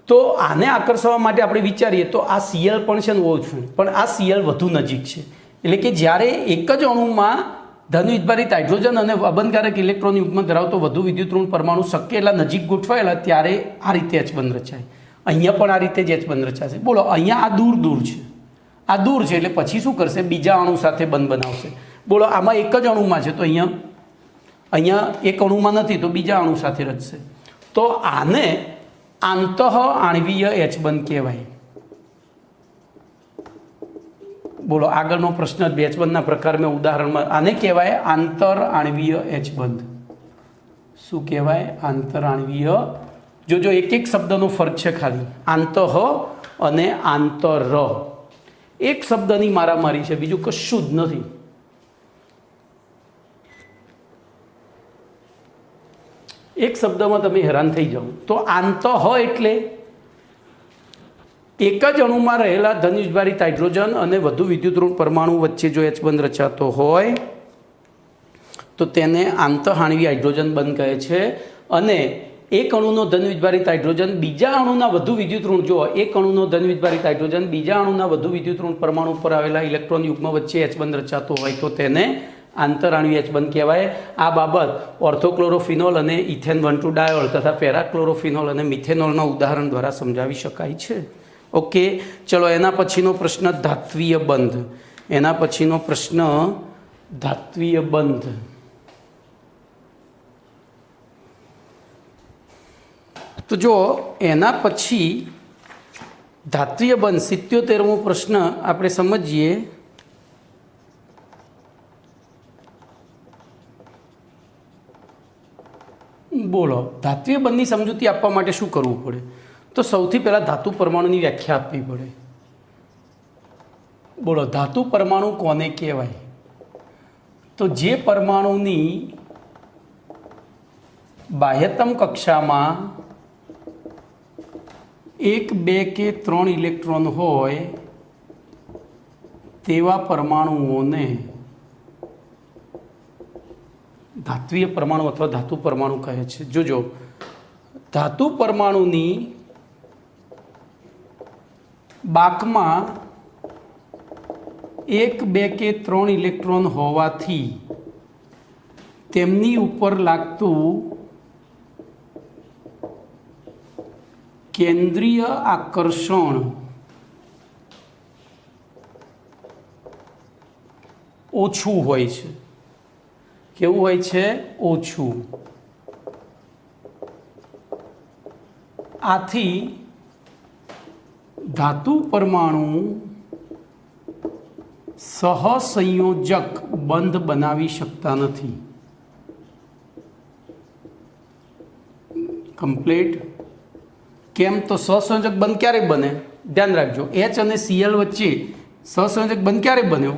[SPEAKER 1] તો આને આકર્ષવા માટે આપણે વિચારીએ તો આ Cl પણ છે ને O છે, પણ આ Cl વધુ નજીક છે. એટલે કે જ્યારે એક જ અણુમાં ધન વીજભારિત હાઇડ્રોજન અને અબંધકારક ઇલેક્ટ્રોન યુગ્મ ધરાવતો વધુ વિદ્યુત ઋણ પરમાણુ શક્ય એટલા નજીક ગોઠવાયેલા ત્યારે આ રીતે H બંધ રચાય. અહીંયા પણ આ રીતે જ H બંધ રચાશે. બોલો, અહીંયા આ દૂર દૂર છે, આ દૂર છે, એટલે પછી શું કરશે? બીજા અણુ સાથે બંધ બનાવશે. બોલો, આમાં એક જ અણુમાં છે તો અહીંયા એક અણુમાં નથી તો બીજા અણુ સાથે રચશે. તો આને આંતઃ આણ્વીય H બંધ કહેવાય. બોલો, આગળનો પ્રશ્ન જ H બંધના પ્રકાર મેં ઉદાહરણમાં આને કહેવાય આંતર આણ્વીય H બંધ. શું કહેવાય? આંતર આણ્વીય. જો એક એક શબ્દનો ફરક છે ખાલી, આંતઃ અને આંતર. એક શબ્દની મારામારી છે, બીજું કશું જ નથી. એક શબ્દમાં તમે હેરાન થઈ જાઓ. તો આંતઃ એટલે એક જ અણુમાં રહેલા ધન વીજભારિત હાઇડ્રોજન અને વધુ વિદ્યુત ઋણ પરમાણુ વચ્ચે જો H બંધ રચાતો હોય તો તેને આંતઃઆણ્વીય હાઇડ્રોજન બંધ કહે છે. અને એક અણુનો ધન વીજભારિત હાઇડ્રોજન બીજા અણુના વધુ વિદ્યુત ઋણ, જો એક અણુનો ધન વીજભારિત હાઇડ્રોજન બીજા અણુના વધુ વિદ્યુત ઋણ પરમાણુ પર આવેલા ઇલેક્ટ્રોન યુગ્મ વચ્ચે H બંધ રચાતો હોય તો તેને આંતરઆણ્વીય H બંધ કહેવાય. આ બાબત ઓર્થોક્લોરોફિનોલ અને ઇથેન 1,2 ડાયોલ તથા પેરાક્લોરોફિનોલ અને મિથેનોલના ઉદાહરણ દ્વારા સમજાવી શકાય છે. ઓકે, ચલો એના પછીનો પ્રશ્ન ધાત્વીય બંધ. એના પછીનો પ્રશ્ન ધાત્વીય બંધ. તો જો એના પછી ધાત્વીય બંધ 77મો પ્રશ્ન આપણે સમજીએ. બોલો, ધાત્વીય બંધની સમજૂતી આપવા માટે શું કરવું પડે? તો સૌથી પહેલાં ધાતુ પરમાણુની વ્યાખ્યા આપવી પડે. બોલો, ધાતુ પરમાણુ કોને કહેવાય? તો જે પરમાણુની બાહ્યતમ કક્ષામાં 1, 2 કે 3 ઇલેક્ટ્રોન હોય તેવા પરમાણુઓને ધાત્વીય પરમાણુ અથવા ધાતુ પરમાણુ કહે છે. જોજો, ધાતુ પરમાણુની બાકમાં 1, 2 કે 3 ઇલેક્ટ્રોન હોવાથી તેમની ઉપર લાગતું કેન્દ્રીય આકર્ષણ ઓછું હોય છે. કેવું હોય છે? ઓછું. આથી ધાતુ પરમાણુ સહસંયોજક બંધ બનાવી શકતા નથી. કમ્પ્લીટ. કેમ? તો સહસંયોજક બંધ ક્યારે બને? ધ્યાન રાખજો, H અને Cl વચ્ચે સહસંયોજક બંધ ક્યારે બન્યો?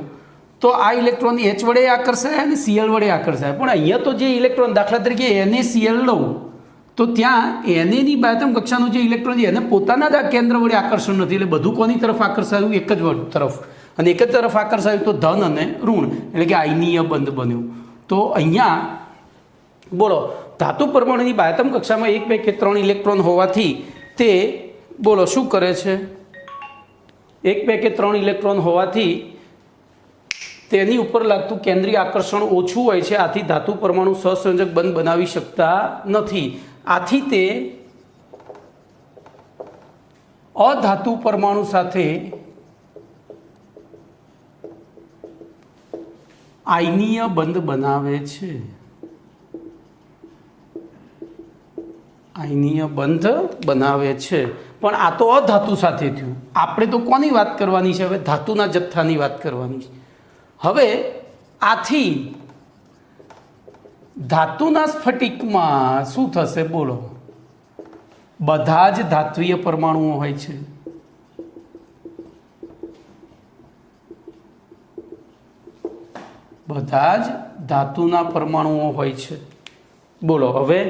[SPEAKER 1] તો આ ઇલેક્ટ્રોન H વડે આકર્ષાય અને Cl વડે આકર્ષાય. પણ અહીંયા તો જે ઇલેક્ટ્રોન, દાખલા તરીકે NaCl લઉં તો ત્યાં Na-ની બાહ્યતમ કક્ષાનો જે ઇલેક્ટ્રોન છે એને પોતાના જ આ કેન્દ્ર વડે આકર્ષણ નથી. એટલે બધું કોની તરફ આકર્ષાયું? એક જ તરફ. અને એક જ તરફ આકર્ષાયું તો ધન અને ઋણ, એટલે કે આયનીય બંધ બન્યો. તો અહીંયા બોલો, ધાતુ પરમાણુની બાહ્યતમ કક્ષામાં 1, 2 કે 3 ઇલેક્ટ્રોન હોવાથી તે બોલો શું કરે છે? 1, 2 કે 3 ઇલેક્ટ્રોન હોવાથી તેની ઉપર લાગતું કેન્દ્રીય આકર્ષણ ઓછું હોય છે. આથી ધાતુ પરમાણુ સહસંયોજક બંધ બનાવી શકતા નથી. આથી તે અધાતુ પરમાણુ સાથે આયનીય બંધ બનાવે છે. આયનીય બંધ બનાવે છે. પણ આ તો અધાતુ સાથે થયું. આપણે તો કોની વાત કરવાની છે? હવે ધાતુના જથ્થાની વાત કરવાની છે. હવે આથી ધાતુના સ્ફટિકમાં શું થશે? બોલો, બધા જ ધાત્વીય પરમાણુઓ હોય છે. બધા જ ધાતુના પરમાણુઓ હોય છે. બોલો, હવે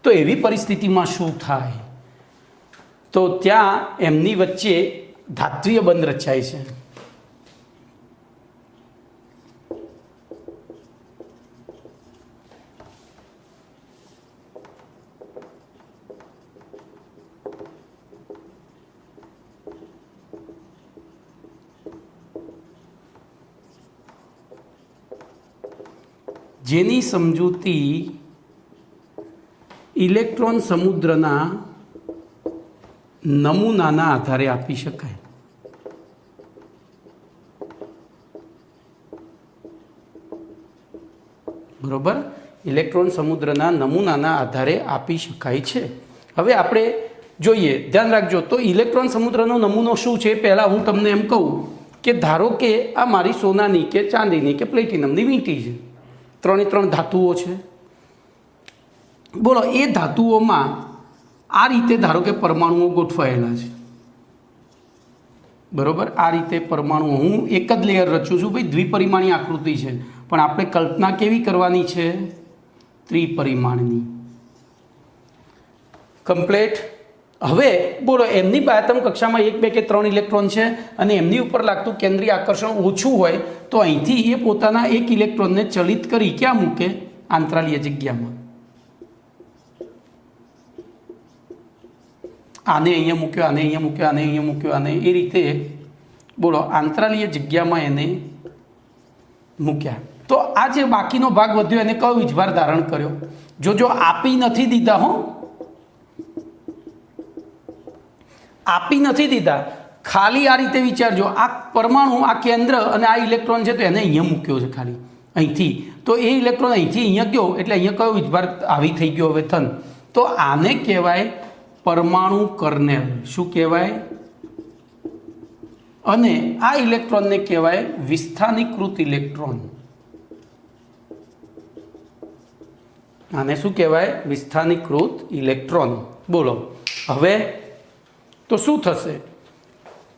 [SPEAKER 1] તો એવી પરિસ્થિતિમાં શું થાય? તો ત્યાં એમની વચ્ચે ધાત્વીય બંધ રચાય છે. જેની સમજૂતી ઇલેક્ટ્રોન સમુદ્રના નમૂનાના આધારે આપી શકાય. બરોબર? ઇલેક્ટ્રોન સમુદ્રના નમૂનાના આધારે આપી શકાય છે. હવે આપણે જોઈએ, ધ્યાન રાખજો. તો ઇલેક્ટ્રોન સમુદ્રનો નમૂનો શું છે? પહેલાં હું તમને એમ કહું કે ધારો કે આ મારી સોનાની કે ચાંદીની કે પ્લેટિનમની વીંટી છે. 3 ધાતુઓ છે. બોલો, એ ધાતુઓમાં આ રીતે ધારો કે પરમાણુઓ ગોઠવાયેલા છે. બરોબર? આ રીતે પરમાણુઓ, હું એક જ લેયર રચું છું. ભાઈ, દ્વિપરિમાણીય આકૃતિ છે, પણ આપણે કલ્પના કેવી કરવાની છે? ત્રિપરિમાણની. કમ્પ્લીટ. હવે બોલો, એમની બાહ્યતમ કક્ષામાં 1, 2 કે 3 ઇલેક્ટ્રોન છે અને એમની ઉપર લાગતું કેન્દ્રીય આકર્ષણ ઓછું હોય તો અહીંથી એ પોતાના એક ઇલેક્ટ્રોનને ચલિત કરી ક્યાં મૂકે? આંતરાલીય જગ્યામાં. આને અહીંયા મૂક્યો, આને અહીંયા મૂક્યો, આને અહીંયા મૂક્યો, આને એ રીતે બોલો આંતરાલીય જગ્યામાં એને મૂક્યા. તો આ જે બાકીનો ભાગ વધ્યો એને કયો વીજભાર ધારણ કર્યો? જો આપી નથી દીધા, આપી નથી દીધા, ખાલી આ રીતે વિચારજો. આ પરમાણુ, આ કેન્દ્ર અને આ ઇલેક્ટ્રોન છે તો એને અહીંયા મૂક્યો છે ખાલી. અહીંથી, તો એ ઇલેક્ટ્રોન અહીંથી અહીંયા ગયો એટલે અહીંયા કયો વીજભાર આવી થઈ ગયો હવે ધન, તો આને કહેવાય પરમાણુ કર્નેલ. શું કહેવાય? અને આ ઇલેક્ટ્રોનને કહેવાય વિસ્થાનીકૃત ઇલેક્ટ્રોન. આને શું કહેવાય? વિસ્થાનીકૃત ઇલેક્ટ્રોન. બોલો હવે તો શું થશે?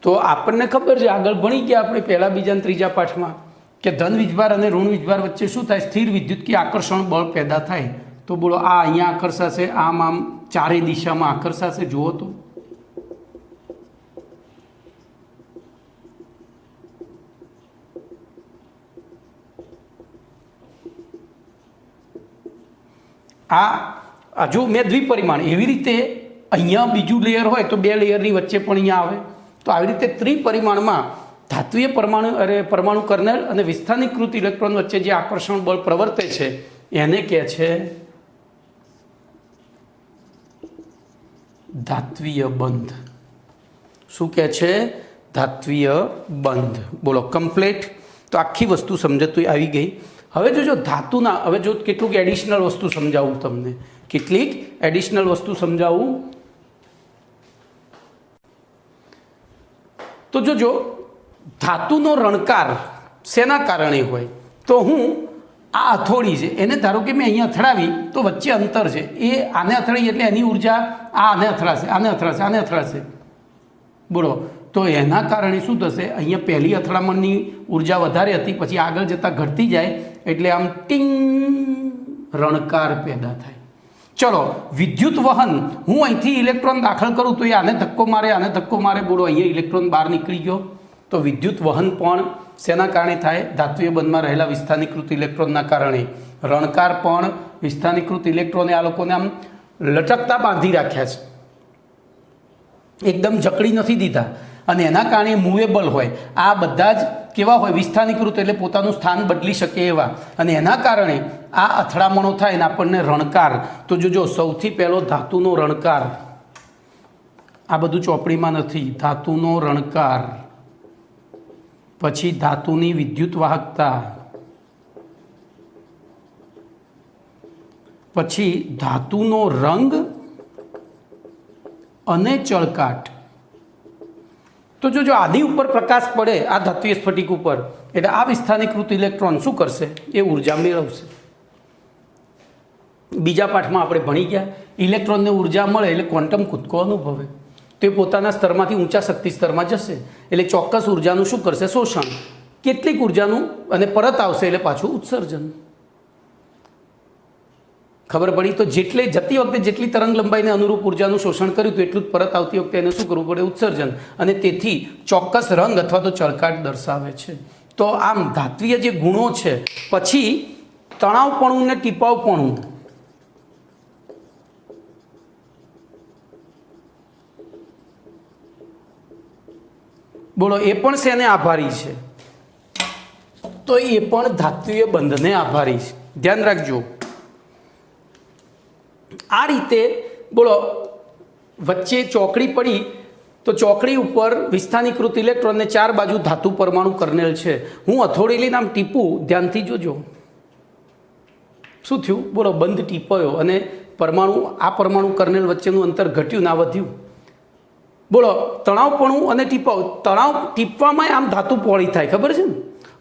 [SPEAKER 1] તો આપણને ખબર છે, આગળ ભણી ગયા આપણે પહેલા, બીજા અને ત્રીજા પાઠમાં, કે ધન વીજભાર અને ઋણ વીજભાર વચ્ચે શું થાય? સ્થિર વિદ્યુતકીય આકર્ષણ બળ પેદા થાય. તો બોલો આ અહીંયા આકર્ષાશે, આમ ચારેય દિશામાં આકર્ષાશે. જુઓ તો આ હજુ મેં દ્વિપરિમાણ, એવી રીતે અહીંયા બીજું લેયર હોય તો 2 લેયરની વચ્ચે પણ અહીંયા આવે. તો આવી રીતે ત્રિપરિમાણમાં ધાત્વીય પરમાણુ કર્નેલ અને વિસ્થાનીકૃત ઇલેક્ટ્રોન વચ્ચે જે આકર્ષણ બળ પ્રવર્તે છે એને કહે છે ધાત્વીય બંધ. શું કહે છે? ધાત્વીય બંધ. બોલો કમ્પ્લીટ. તો આખી વસ્તુ સમજતું આવી ગઈ. હવે જો ધાતુના, હવે જો કેટલુંક એડિશનલ વસ્તુ સમજાવું તમને, કેટલીક એડિશનલ વસ્તુ સમજાવું. તો જો ધાતુનો રણકાર શેના કારણે હોય? તો હું આ હથોડી છે એને ધારો કે મેં અહીંયા અથડાવી તો વચ્ચે અંતર છે, એ આને અથડાઈ એટલે એની ઉર્જા આને અથડાશે, આને અથડાશે, આને અથડાશે. બોલો તો એના કારણે શું થશે? અહીંયા પહેલી અથડામણની ઉર્જા વધારે હતી, પછી આગળ જતાં ઘટતી જાય એટલે આમ ટિંગ રણકાર પેદા થાય. ચલો વિદ્યુત વહન, હું અહીંથી ઇલેક્ટ્રોન દાખલ કરું તો એ આને ધક્કો મારે, આને ધક્કો મારે. બોલો અહીંયા ઇલેક્ટ્રોન બહાર નીકળી ગયો. તો વિદ્યુત વહન પણ શેના કારણે થાય? ધાત્વીય બંધમાં રહેલા વિસ્થાનીકૃત ઇલેક્ટ્રોનના કારણે. રણકાર પણ વિસ્થાનીકૃત ઇલેક્ટ્રોને આ લોકોને આમ લટકતા બાંધી રાખ્યા છે, એકદમ જકડી નથી દીધા, અને એના કારણે મૂવેબલ હોય. આ બધા જ કેવા હોય? વિસ્થાનીકૃત, એટલે પોતાનું સ્થાન બદલી શકે એવા. અને એના કારણે આ અથડામણો થાય ને આપણને રણકાર. તો જો સૌથી પહેલો ધાતુનો રણકાર, આ બધું ચોપડીમાં નથી. ધાતુનો રણકાર, પછી ધાતુની વિદ્યુત વાહકતા, પછી ધાતુનો રંગ અને ચળકાટ. તો જો આની ઉપર પ્રકાશ પડે આ ધાત્વીય સ્ફટિક ઉપર, એટલે આ વિસ્થાનીકૃત ઇલેક્ટ્રોન શું કરશે? એ ઉર્જા મેળવશે. બીજા પાઠમાં આપણે ભણી ગયા, ઇલેક્ટ્રોનને ઉર્જા મળે એટલે ક્વોન્ટમ કૂદકો અનુભવે. તો એ પોતાના સ્તરમાંથી ઊંચા શક્તિ સ્તરમાં જશે એટલે ચોક્કસ ઉર્જાનું શું કરશે? શોષણ. કેટલીક ઉર્જાનું, અને પરત આવશે એટલે પાછું ઉત્સર્જન. ખબર પડી? તો જેટલે જતી વખતે જેટલી તરંગ લંબાઈને અનુરૂપ ઉર્જાનું શોષણ કર્યું હતું એટલું જ પરત આવતી વખતે એને શું કરવું પડે? ઉત્સર્જન. અને તેથી ચોક્કસ રંગ અથવા તો ચળકાટ દર્શાવે છે. તો આમ ધાત્વીય જે ગુણો છે, પછી તણાવપણું ને ટીપાવપણું. બોલો એ પણ શેને આભારી છે? તો એ પણ ધાત્વીય બંધને આભારી છે. ધ્યાન રાખજો. આ રીતે બોલો વચ્ચે ચોકડી પડી તો ચોકડી ઉપર વિસ્થાનીકૃત ઇલેક્ટ્રોનને 4 બાજુ ધાતુ પરમાણુ કર્નેલ છે. હું હથોડી લઈને આમ ટીપું, ધ્યાનથી જોજો શું થયું. બોલો બંધ ટીપાયો અને પરમાણુ કર્નેલ વચ્ચેનું અંતર ઘટ્યું ના વધ્યું. બોલો તણાવપણું અને તણાવ ટીપવામાં આમ ધાતુ પહોળી થાય, ખબર છે ને?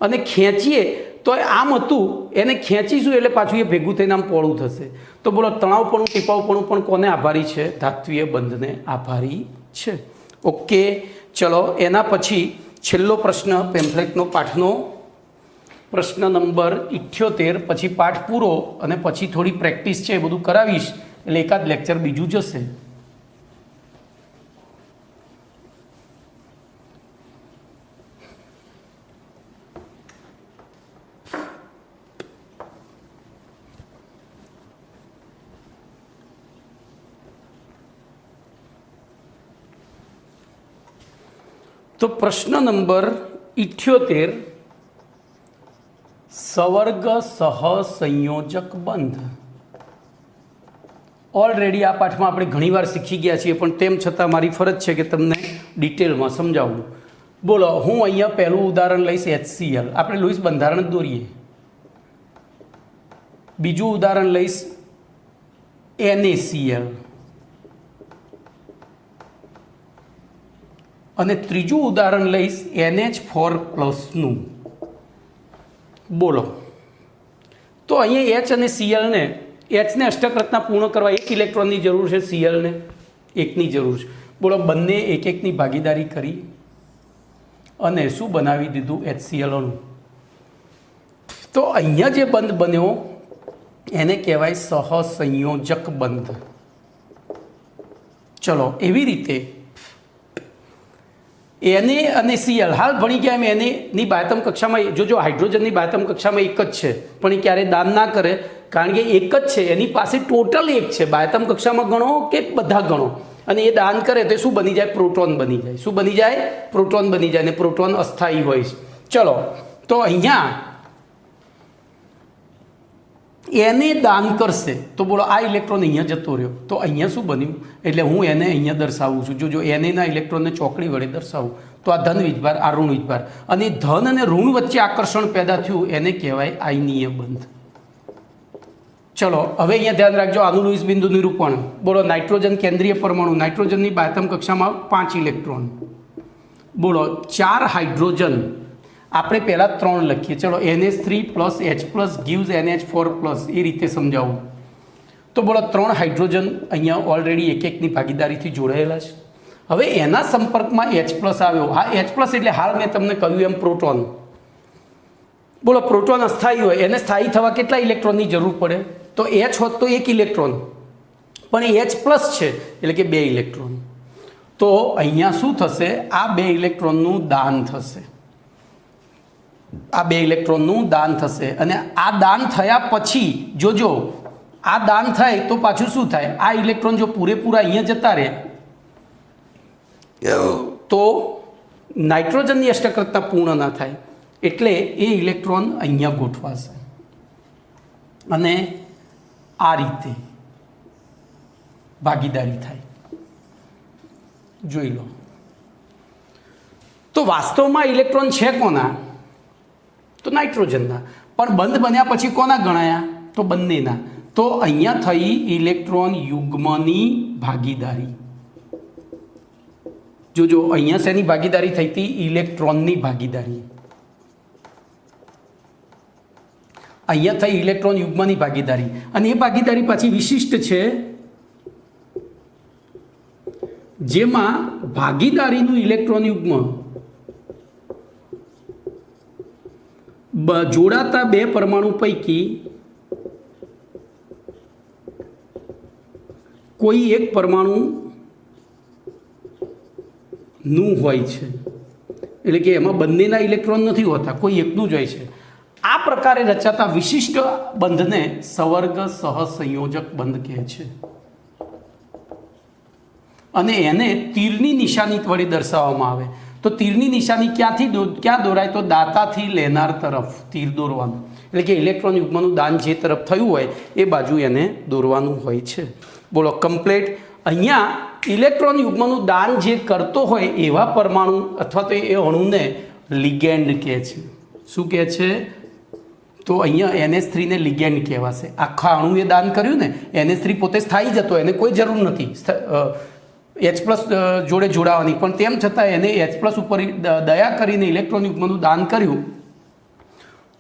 [SPEAKER 1] અને ખેંચીએ તો આમ હતું, એને ખેંચીશું એટલે પાછું એ ભેગું થઈને આમ પહોળું થશે. તો બોલો તણાવપણું ટીપાવપણું પણ કોને આભારી છે? ધાત્વીય બંધને આભારી છે. ઓકે ચલો, એના પછી છેલ્લો પ્રશ્ન પેમ્ફલેટનો પાઠનો પ્રશ્ન નંબર 78. પછી પાઠ પૂરો અને પછી થોડી પ્રેક્ટિસ છે એ બધું કરાવીશ એટલે એકાદ લેક્ચર બીજું જશે. તો પ્રશ્ન નંબર 78, સવર્ગ સહસંયોજક બંધ. ઓલરેડી આ પાઠમાં આપણે ઘણીવાર શીખી ગયા છીએ, પણ તેમ છતાં મારી ફરજ છે કે તમને ડિટેલમાં સમજાવું. બોલો હું અહીંયા પહેલું ઉદાહરણ લઈશ HCl. આપણે લુઈસ બંધારણ જ દોરીએ. બીજું ઉદાહરણ લઈશ NaCl અને ત્રીજું ઉદાહરણ લઈશ NH4+ બોલો. તો અહીંયા H અને Cl ને Hને અષ્ટક રચના પૂર્ણ કરવા એક ઇલેક્ટ્રોનની જરૂર છે, Clને એકની જરૂર છે. બોલો બંને એક એકની ભાગીદારી કરી અને શું બનાવી દીધું HCl અણુ. તો અહીંયા જે બંધ બન્યો એને કહેવાય સહસંયોજક બંધ. ચલો એવી રીતે Na અને Cl હાલ ભણી ગયા એમ Naની બાહ્યતમ કક્ષામાં જો હાઇડ્રોજનની બાહ્યતમ કક્ષામાં એક જ છે, પણ એ ક્યારે દાન ના કરે કારણ કે એક જ છે, એની પાસે ટોટલ એક છે. બાહ્યતમ કક્ષામાં ગણો કે બધા ગણો, અને એ દાન કરે તો શું બની જાય? પ્રોટોન બની જાય. શું બની જાય? પ્રોટોન બની જાય. અને પ્રોટોન અસ્થાયી હોય છે. ચલો તો અહીંયા એને દાન કરશે તો બોલો આ ઇલેક્ટ્રોન અહીંયા જતો રહ્યો તો અહીંયા શું બન્યું? એટલે હું એને અહીંયા દર્શાવું છું. જો એનેના ઇલેક્ટ્રોનને ચોકડી વડે દર્શાવું તો આ ધન વીજભાર, આ ઋણ વીજભાર, અને ધન અને ઋણ વચ્ચે આકર્ષણ પેદા થયું એને કહેવાય આયનીય બંધ. ચલો હવે અહીંયા ધ્યાન રાખજો આનું લુઈસ બિંદુ નિરૂપણ. બોલો નાઇટ્રોજન કેન્દ્રીય પરમાણુ, નાઇટ્રોજનની બાહ્યતમ કક્ષામાં 5 ઇલેક્ટ્રોન. બોલો 4 હાઇડ્રોજન, આપણે પહેલાં 3 લખીએ. ચલો NH3+ H+ gives NH4+, એ રીતે સમજાવું. તો બોલો 3 હાઇડ્રોજન અહીંયા ઓલરેડી એક એકની ભાગીદારીથી જોડાયેલા છે. હવે એના સંપર્કમાં H+ આવ્યો. હા H+ એટલે હાલ મેં તમને કહ્યું એમ પ્રોટોન. બોલો પ્રોટોન અસ્થાયી હોય એને સ્થાયી થવા કેટલા ઇલેક્ટ્રોનની જરૂર પડે? તો H હોત તો 1 ઇલેક્ટ્રોન, પણ H+ છે એટલે કે 2 ઇલેક્ટ્રોન. તો અહીંયા શું થશે? આ 2 ઇલેક્ટ્રોનનું દાન થશે. આ 2 ઇલેક્ટ્રોનનું દાન થશે. અને આ દાન થયા પછી જોજો આ દાન થાય તો પાછું શું થાય? આ ઇલેક્ટ્રોન જો પૂરેપૂરા અહીંયા જતા રહે તો નાઇટ્રોજનની અષ્ટક રચના પૂર્ણ ના થાય. એટલે એ ઇલેક્ટ્રોન અહીંયા ગોઠવાશે અને આ રીતે ભાગીદારી થાય. જોઈ લો. તો વાસ્તવમાં ઇલેક્ટ્રોન છે કોના? તો નાઇટ્રોજનના. પણ બંધ બન્યા પછી કોના ગણાયા? તો બંનેના. તો અહીંયા થઈ ઇલેક્ટ્રોન યુગ્મની ભાગીદારી. જોજો અહીંયા શેની ભાગીદારી થઈ હતી? ઇલેક્ટ્રોનની ભાગીદારી. અહીંયા થઈ ઇલેક્ટ્રોન યુગ્મની ભાગીદારી. અને એ ભાગીદારી પાછી વિશિષ્ટ છે, જેમાં ભાગીદારીનું ઇલેક્ટ્રોન યુગ્મ જોડાતા 2 પરમાણુ પૈકી કોઈ એક પરમાણુ નું હોય છે. એટલે કે એમાં બંનેના ઇલેક્ટ્રોન નથી હોતા, કોઈ એકનું જ હોય છે. આ પ્રકારે રચાતા વિશિષ્ટ બંધને સવર્ગ સહસંયોજક બંધ કહે છે. અને એને તીરની નિશાની વડે દર્શાવવામાં આવે. તો તીરની નિશાની ક્યાં દોરાય? તો દાતાથી લેનાર તરફ તીર દોરવાનું. એટલે કે ઇલેક્ટ્રોન યુગ્મનું દાન જે તરફ થયું હોય એ બાજુ એને દોરવાનું હોય છે. બોલો કમ્પ્લેટ. અહીંયા ઇલેક્ટ્રોન યુગ્મનું દાન જે કરતો હોય એવા પરમાણુ અથવા તો એ અણુને લિગેન્ડ કહે છે. શું કહે છે? તો અહીંયા NH3 ને લિગેન્ડ કહેવાશે. આખા અણુએ દાન કર્યું ને, NH3 પોતે સ્થાયી જતો, એને કોઈ જરૂર નથી H+ જોડે જોડાવાની, પણ તેમ છતાં એને H+ ઉપર દયા કરીને ઇલેક્ટ્રોન યુગ્મનું દાન કર્યું.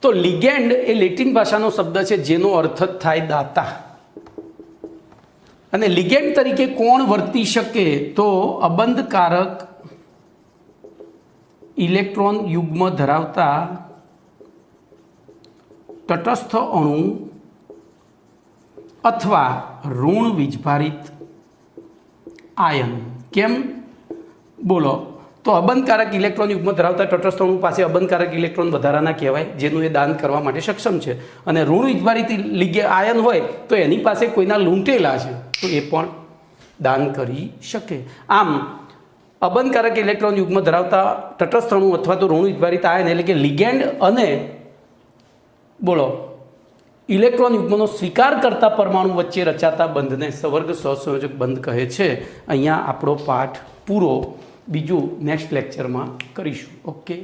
[SPEAKER 1] તો લિગેન્ડ એ લેટિન ભાષાનો શબ્દ છે જેનો અર્થ જ થાય દાતા. અને લિગેન્ડ તરીકે કોણ વર્તી શકે? તો અબંધકારક ઇલેક્ટ્રોન યુગ્મ ધરાવતા તટસ્થ અણુ અથવા ઋણ વીજભારિત આયન. કેમ? બોલો. તો અબંધકારક ઇલેક્ટ્રોન યુગ્મ ધરાવતા તટસ્થ અણુ પાસે અબંધકારક ઇલેક્ટ્રોન વધારાના કહેવાય, જેનું એ દાન કરવા માટે સક્ષમ છે. અને ઋણ વીજભારિત આયન હોય તો એની પાસે કોઈના લૂંટેલા છે તો એ પણ દાન કરી શકે. આમ અબંધકારક ઇલેક્ટ્રોન યુગ્મ ધરાવતા તટસ્થ અણુ અથવા તો ઋણ વીજભારિત આયન એટલે કે લિગેન્ડ અને બોલો ઇલેક્ટ્રોન યુગ્મનો સ્વીકાર કરતા પરમાણુ વચ્ચે રચાતા બંધને સવર્ગ સહસંયોજક બંધ કહે છે. અહીંયા આપણો પાઠ પૂરો. બીજું નેક્સ્ટ લેક્ચરમાં કરીશું. ઓકે.